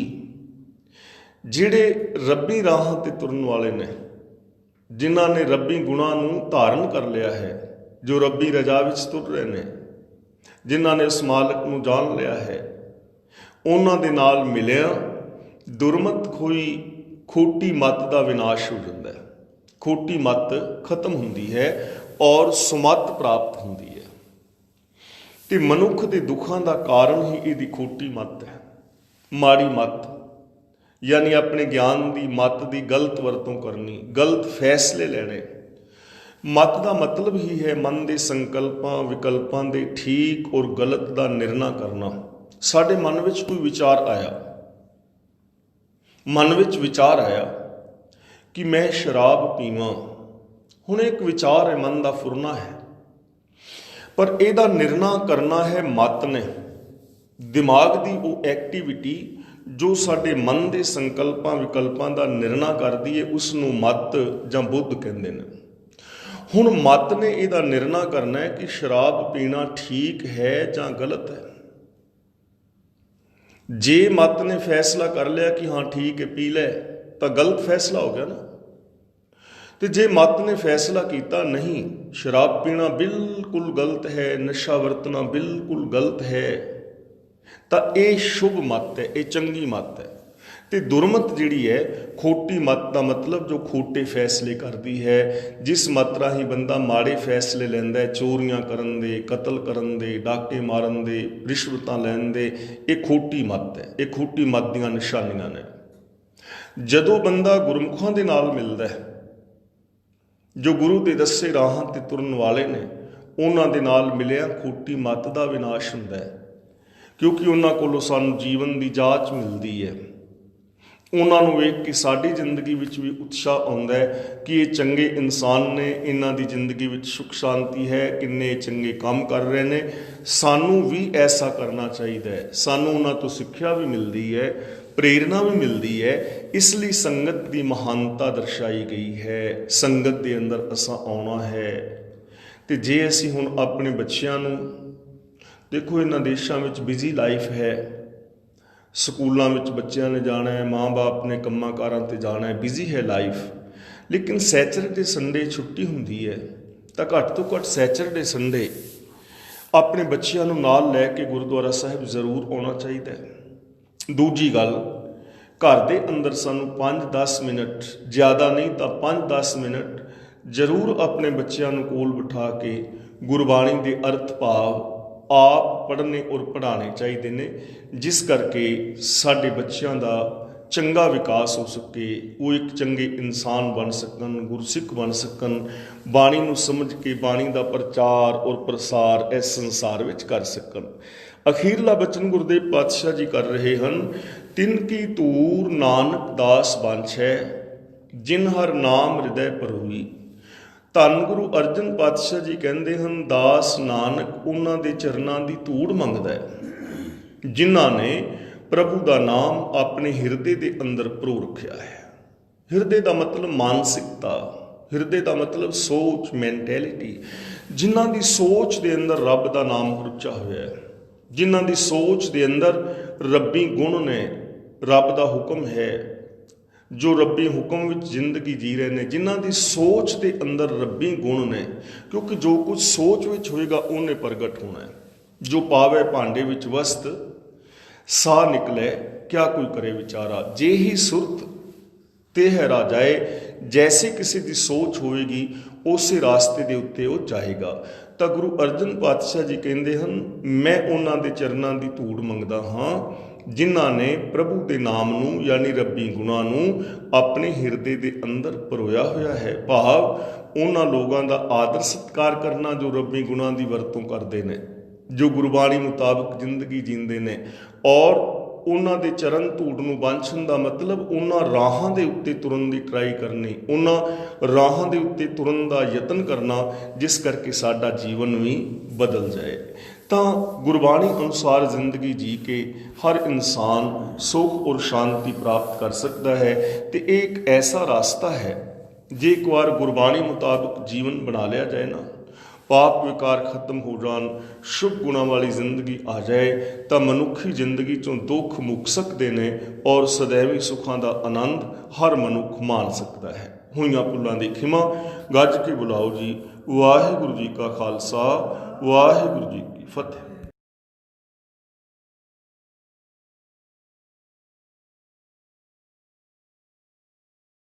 ਜਿਹੜੇ ਰੱਬੀ ਰਾਹਾਂ ਤੇ ਤੁਰਨ ਵਾਲੇ ਨੇ, ਜਿਨ੍ਹਾਂ ਨੇ ਰੱਬੀ ਗੁਣਾਂ ਨੂੰ ਧਾਰਨ ਕਰ ਲਿਆ ਹੈ, ਜੋ ਰੱਬੀ ਰਜਾ ਵਿੱਚ ਤੁਰ ਰਹੇ ਨੇ, ਜਿਨ੍ਹਾਂ ਨੇ ਉਸ ਮਾਲਕ ਨੂੰ ਜਾਣ ਲਿਆ ਹੈ, ਉਹਨਾਂ ਦੇ ਨਾਲ ਮਿਲਿਆ ਦੁਰਮਤ ਖੋਈ। ਖੋਟੀ ਮੱਤ ਦਾ ਵਿਨਾਸ਼ ਹੋ ਜਾਂਦਾ ਹੈ, ਖੋਟੀ ਮੱਤ ਖਤਮ ਹੁੰਦੀ ਹੈ ਔਰ ਸੁਮੱਤ ਪ੍ਰਾਪਤ ਹੁੰਦੀ ਹੈ। ਤੇ ਮਨੁੱਖ ਦੇ ਦੁੱਖਾਂ ਦਾ ਕਾਰਨ ਹੀ ਇਹਦੀ ਖੋਟੀ ਮੱਤ ਹੈ, ਮਾੜੀ ਮੱਤ, ਯਾਨੀ ਆਪਣੇ ਗਿਆਨ ਦੀ ਮੱਤ ਦੀ ਗਲਤ ਵਰਤੋਂ ਕਰਨੀ, ਗਲਤ ਫੈਸਲੇ ਲੈਣੇ। ਮੱਤ ਦਾ ਮਤਲਬ ਹੀ ਹੈ ਮਨ ਦੇ ਸੰਕਲਪਾਂ ਵਿਕਲਪਾਂ ਦੇ ਠੀਕ ਔਰ ਗਲਤ ਦਾ ਨਿਰਣਾ ਕਰਨਾ। ਸਾਡੇ ਮਨ ਵਿੱਚ ਕੋਈ ਵਿਚਾਰ ਆਇਆ, ਮਨ ਵਿੱਚ ਵਿਚਾਰ ਆਇਆ ਕਿ ਮੈਂ ਸ਼ਰਾਬ ਪੀਵਾਂ। ਹੁਣ ਇੱਕ ਵਿਚਾਰ ਹੈ, ਮਨ ਦਾ ਫੁਰਨਾ ਹੈ, ਪਰ ਇਹਦਾ ਨਿਰਣਾ ਕਰਨਾ ਹੈ ਮੱਤ ਨੇ। ਦਿਮਾਗ ਦੀ ਉਹ ਐਕਟੀਵਿਟੀ ਜੋ ਸਾਡੇ ਮਨ ਦੇ ਸੰਕਲਪਾਂ ਵਿਕਲਪਾਂ ਦਾ ਨਿਰਣਾ ਕਰਦੀ ਹੈ, ਉਸ ਨੂੰ ਮੱਤ ਜਾਂ ਬੁੱਧ ਕਹਿੰਦੇ ਨੇ। ਹੁਣ ਮੱਤ ਨੇ ਇਹਦਾ ਨਿਰਣਾ ਕਰਨਾ ਹੈ ਕਿ ਸ਼ਰਾਬ ਪੀਣਾ ਠੀਕ ਹੈ ਜਾਂ ਗਲਤ ਹੈ। ਜੇ ਮੱਤ ਨੇ ਫੈਸਲਾ ਕਰ ਲਿਆ ਕਿ ਹਾਂ ਠੀਕ ਹੈ ਪੀ ਲੈ, ਤਾਂ ਗਲਤ ਫੈਸਲਾ ਹੋ ਗਿਆ ਨਾ। ਤੇ ਜੇ ਮੱਤ ਨੇ ਫੈਸਲਾ ਕੀਤਾ ਨਹੀਂ, ਸ਼ਰਾਬ ਪੀਣਾ ਬਿਲਕੁਲ ਗਲਤ ਹੈ, ਨਸ਼ਾ ਵਰਤਣਾ ਬਿਲਕੁਲ ਗਲਤ ਹੈ, ਤਾਂ ਇਹ ਸ਼ੁਭ ਮੱਤ ਹੈ, ਇਹ ਚੰਗੀ ਮੱਤ ਹੈ। ਤੇ ਦੁਰਮਤ ਜਿਹੜੀ ਹੈ, ਖੋਟੀ ਮੱਤ ਦਾ ਮਤਲਬ ਜੋ ਖੋਟੇ ਫੈਸਲੇ ਕਰਦੀ ਹੈ, ਜਿਸ ਮੱਤ ਰਾਹੀਂ ਬੰਦਾ ਮਾੜੇ ਫੈਸਲੇ ਲੈਂਦਾ ਹੈ, ਚੋਰੀਆਂ ਕਰਨ ਦੇ, ਕਤਲ ਕਰਨ ਦੇ, ਡਾਕੇ ਮਾਰਨ ਦੇ, ਰਿਸ਼ਵਤਾਂ ਲੈਣ ਦੇ, ਇਹ ਖੋਟੀ ਮੱਤ ਹੈ। ਇਹ ਖੋਟੀ ਮੱਤ ਦੀਆਂ ਨਿਸ਼ਾਨੀਆਂ ਨੇ। ਜਦੋਂ ਬੰਦਾ ਗੁਰਮੁਖਾਂ ਦੇ ਨਾਲ ਮਿਲਦਾ ਹੈ, ਜੋ ਗੁਰੂ ਦੇ ਦੱਸੇ ਰਾਹਾਂ ਤੇ ਤੁਰਨ ਵਾਲੇ ਨੇ, ਉਹਨਾਂ ਦੇ ਨਾਲ ਮਿਲਿਆ ਖੋਟੀ ਮੱਤ ਦਾ ਵਿਨਾਸ਼ ਹੁੰਦਾ ਹੈ, ਕਿਉਂਕਿ ਉਹਨਾਂ ਕੋਲੋਂ ਸਾਨੂੰ ਜੀਵਨ ਦੀ ਜਾਂਚ ਮਿਲਦੀ ਹੈ। ਉਹਨਾਂ ਨੂੰ ਵੇਖ ਕੇ ਸਾਡੀ ਜ਼ਿੰਦਗੀ ਵਿੱਚ ਵੀ ਉਤਸ਼ਾਹ ਆਉਂਦਾ ਹੈ ਕਿ ਇਹ ਚੰਗੇ ਇਨਸਾਨ ਨੇ, ਇਹਨਾਂ ਦੀ ਜ਼ਿੰਦਗੀ ਵਿੱਚ ਸੁੱਖ ਸ਼ਾਂਤੀ ਹੈ, ਕਿੰਨੇ ਚੰਗੇ ਕੰਮ ਕਰ ਰਹੇ ਨੇ, ਸਾਨੂੰ ਵੀ ਐਸਾ ਕਰਨਾ ਚਾਹੀਦਾ ਹੈ। ਸਾਨੂੰ ਉਹਨਾਂ ਤੋਂ ਸਿੱਖਿਆ ਵੀ ਮਿਲਦੀ ਹੈ, ਪ੍ਰੇਰਨਾ ਵੀ ਮਿਲਦੀ ਹੈ। ਇਸ ਲਈ ਸੰਗਤ ਦੀ ਮਹਾਨਤਾ ਦਰਸਾਈ ਗਈ ਹੈ। ਸੰਗਤ ਦੇ ਅੰਦਰ ਅਸਾਂ ਆਉਣਾ ਹੈ। ਅਤੇ ਜੇ ਅਸੀਂ ਹੁਣ ਆਪਣੇ ਬੱਚਿਆਂ ਨੂੰ ਦੇਖੋ, ਇਹਨਾਂ ਦੇਸ਼ਾਂ ਵਿੱਚ ਬਿਜ਼ੀ ਲਾਈਫ ਹੈ, ਸਕੂਲਾਂ ਵਿੱਚ ਬੱਚਿਆਂ ਨੇ ਜਾਣਾ ਹੈ, ਮਾਂ-ਬਾਪ ਨੇ ਕੰਮਾਂ ਕਾਰਾਂ 'ਤੇ ਜਾਣਾ ਹੈ, ਬਿਜ਼ੀ ਹੈ ਲਾਈਫ। ਲੇਕਿਨ ਸੈਚਰਡੇ ਸੰਡੇ ਛੁੱਟੀ ਹੁੰਦੀ ਹੈ ਤਾਂ ਘੱਟ ਤੋਂ ਘੱਟ ਸੈਚਰਡੇ ਸੰਡੇ ਆਪਣੇ ਬੱਚਿਆਂ ਨੂੰ ਨਾਲ ਲੈ ਕੇ ਗੁਰਦੁਆਰਾ ਸਾਹਿਬ ਜ਼ਰੂਰ ਆਉਣਾ ਚਾਹੀਦਾ ਹੈ। ਦੂਜੀ ਗੱਲ, ਘਰ ਦੇ ਅੰਦਰ ਸਾਨੂੰ 5-10 ਮਿੰਟ, ਜ਼ਿਆਦਾ ਨਹੀਂ ਤਾਂ 5-10 ਮਿੰਟ ਜ਼ਰੂਰ ਆਪਣੇ ਬੱਚਿਆਂ ਨੂੰ ਕੋਲ ਬਿਠਾ ਕੇ ਗੁਰਬਾਣੀ ਦੇ ਅਰਥ ਭਾਵ ਆਪ ਪੜ੍ਹਨੇ ਔਰ ਪੜ੍ਹਾਉਣੇ ਚਾਹੀਦੇ ਨੇ, ਜਿਸ ਕਰਕੇ ਸਾਡੇ ਬੱਚਿਆਂ ਦਾ ਚੰਗਾ ਵਿਕਾਸ ਹੋ ਸਕੇ, ਉਹ ਇੱਕ ਚੰਗੇ ਇਨਸਾਨ ਬਣ ਸਕਣ, ਗੁਰਸਿੱਖ ਬਣ ਸਕਣ, ਬਾਣੀ ਨੂੰ ਸਮਝ ਕੇ ਬਾਣੀ ਦਾ ਪ੍ਰਚਾਰ ਔਰ ਪ੍ਰਸਾਰ ਇਸ ਸੰਸਾਰ ਵਿੱਚ ਕਰ ਸਕਣ। ਅਖੀਰਲਾ ਬਚਨ ਗੁਰਦੇਵ ਪਾਤਸ਼ਾਹ ਜੀ ਕਰ ਰਹੇ ਹਨ, ਤਿਨ ਕੀ ਧੂਰ ਨਾਨਕ ਦਾਸ ਬਾਂਛੈ, ਜਿਨ ਹਰ ਨਾਮ ਹਿਰਦੈ ਪਰੋਈ। ਧੰਨ ਗੁਰੂ ਅਰਜਨ ਪਾਤਸ਼ਾਹ ਜੀ ਕਹਿੰਦੇ ਹਨ, ਦਾਸ ਨਾਨਕ ਉਹਨਾਂ ਦੇ ਚਰਨਾਂ ਦੀ ਧੂੜ ਮੰਗਦਾ ਹੈ ਜਿਨ੍ਹਾਂ ਨੇ ਪ੍ਰਭੂ ਦਾ ਨਾਮ ਆਪਣੇ ਹਿਰਦੇ ਦੇ ਅੰਦਰ ਪਰੋ ਰੱਖਿਆ ਹੈ। ਹਿਰਦੇ ਦਾ ਮਤਲਬ ਮਾਨਸਿਕਤਾ, ਹਿਰਦੇ ਦਾ ਮਤਲਬ ਸੋਚ, ਮੈਂਟੈਲਿਟੀ। ਜਿਨ੍ਹਾਂ ਦੀ ਸੋਚ ਦੇ ਅੰਦਰ ਰੱਬ ਦਾ ਨਾਮ ਰੁੱਚਾ ਹੋਇਆ ਹੈ, ਜਿਨ੍ਹਾਂ ਦੀ ਸੋਚ ਦੇ ਅੰਦਰ ਰੱਬੀ ਗੁਣ ਨੇ, ਰੱਬ ਦਾ ਹੁਕਮ ਹੈ, ਜੋ ਰੱਬੀ ਹੁਕਮ ਵਿੱਚ ਜ਼ਿੰਦਗੀ ਜੀ ਰਹੇ ਨੇ, ਜਿਨ੍ਹਾਂ ਦੀ ਸੋਚ ਦੇ ਅੰਦਰ ਰੱਬੀ ਗੁਣ ਨੇ, ਕਿਉਂਕਿ ਜੋ ਕੁਝ ਸੋਚ ਵਿੱਚ ਹੋਏਗਾ ਉਹਨੇ ਪ੍ਰਗਟ ਹੋਣਾ ਹੈ। ਜੋ ਪਾਵੇ ਭਾਂਡੇ ਵਿੱਚ ਵਸਤ, ਸਾਹ ਨਿਕਲੇ ਕਿਆ ਕੋਈ ਕਰੇ ਵਿਚਾਰਾ। ਜੇ ਹੀ ਸੁਰਤ ਤੇ ਹੈ ਰਾਜਾਏ, ਜੈਸੇ ਕਿਸੇ ਦੀ ਸੋਚ ਹੋਏਗੀ ਉਸੇ ਰਾਸਤੇ ਦੇ ਉੱਤੇ ਉਹ ਜਾਏਗਾ। ਤਾਂ ਗੁਰੂ ਅਰਜਨ ਪਾਤਸ਼ਾਹ ਜੀ ਕਹਿੰਦੇ ਹਨ, ਮੈਂ ਉਹਨਾਂ ਦੇ ਚਰਨਾਂ ਦੀ ਧੂੜ ਮੰਗਦਾ ਹਾਂ ਜਿਨ੍ਹਾਂ ਨੇ ਪ੍ਰਭੂ ਦੇ ਨਾਮ ਨੂੰ ਯਾਨੀ ਰੱਬੀ ਗੁਣਾਂ ਨੂੰ ਆਪਣੇ ਹਿਰਦੇ ਦੇ ਅੰਦਰ ਪਰੋਇਆ ਹੋਇਆ ਹੈ। ਭਾਵ ਉਹਨਾਂ ਲੋਕਾਂ ਦਾ ਆਦਰ ਸਤਿਕਾਰ ਕਰਨਾ ਜੋ ਰੱਬੀ ਗੁਣਾਂ ਦੀ ਵਰਤੋਂ ਕਰਦੇ ਨੇ, ਜੋ ਗੁਰਬਾਣੀ ਮੁਤਾਬਕ ਜ਼ਿੰਦਗੀ ਜੀਂਦੇ ਨੇ, ਔਰ ਉਹਨਾਂ ਦੇ ਚਰਨ ਧੂੜ ਨੂੰ ਵਾਂਛਣ ਦਾ ਮਤਲਬ ਉਹਨਾਂ ਰਾਹਾਂ ਦੇ ਉੱਤੇ ਤੁਰਨ ਦੀ ਟਰਾਈ ਕਰਨੀ, ਉਹਨਾਂ ਰਾਹਾਂ ਦੇ ਉੱਤੇ ਤੁਰਨ ਦਾ ਯਤਨ ਕਰਨਾ, ਜਿਸ ਕਰਕੇ ਸਾਡਾ ਜੀਵਨ ਵੀ ਬਦਲ ਜਾਏ। ਤਾਂ ਗੁਰਬਾਣੀ ਅਨੁਸਾਰ ਜ਼ਿੰਦਗੀ ਜੀ ਕੇ ਹਰ ਇਨਸਾਨ ਸੁਖ ਔਰ ਸ਼ਾਂਤੀ ਪ੍ਰਾਪਤ ਕਰ ਸਕਦਾ ਹੈ। ਅਤੇ ਇਹ ਇੱਕ ਐਸਾ ਰਾਸਤਾ ਹੈ, ਜੇ ਇੱਕ ਵਾਰ ਗੁਰਬਾਣੀ ਮੁਤਾਬਕ ਜੀਵਨ ਬਣਾ ਲਿਆ ਜਾਏ ਨਾ, ਪਾਪ ਵਿਕਾਰ ਖਤਮ ਹੋ ਜਾਣ, ਸ਼ੁਭ ਗੁਣਾਂ ਵਾਲੀ ਜ਼ਿੰਦਗੀ ਆ ਜਾਏ, ਤਾਂ ਮਨੁੱਖੀ ਜ਼ਿੰਦਗੀ 'ਚੋਂ ਦੁੱਖ ਮੁੱਕ ਸਕਦੇ ਨੇ ਔਰ ਸदैवी ਸੁੱਖਾਂ ਦਾ ਆਨੰਦ ਹਰ ਮਨੁੱਖ ਮਾਣ ਸਕਦਾ ਹੈ। ਹੋਈਆਂ ਭੁੱਲਾਂ ਦੀ ਖਿਮਾ ਗੱਜ ਕੇ ਬੁਲਾਓ ਜੀ। ਵਾਹਿਗੁਰੂ ਜੀ ਕਾ ਖਾਲਸਾ, ਵਾਹਿਗੁਰੂ ਜੀ ਕੀ ਫਤਿਹ।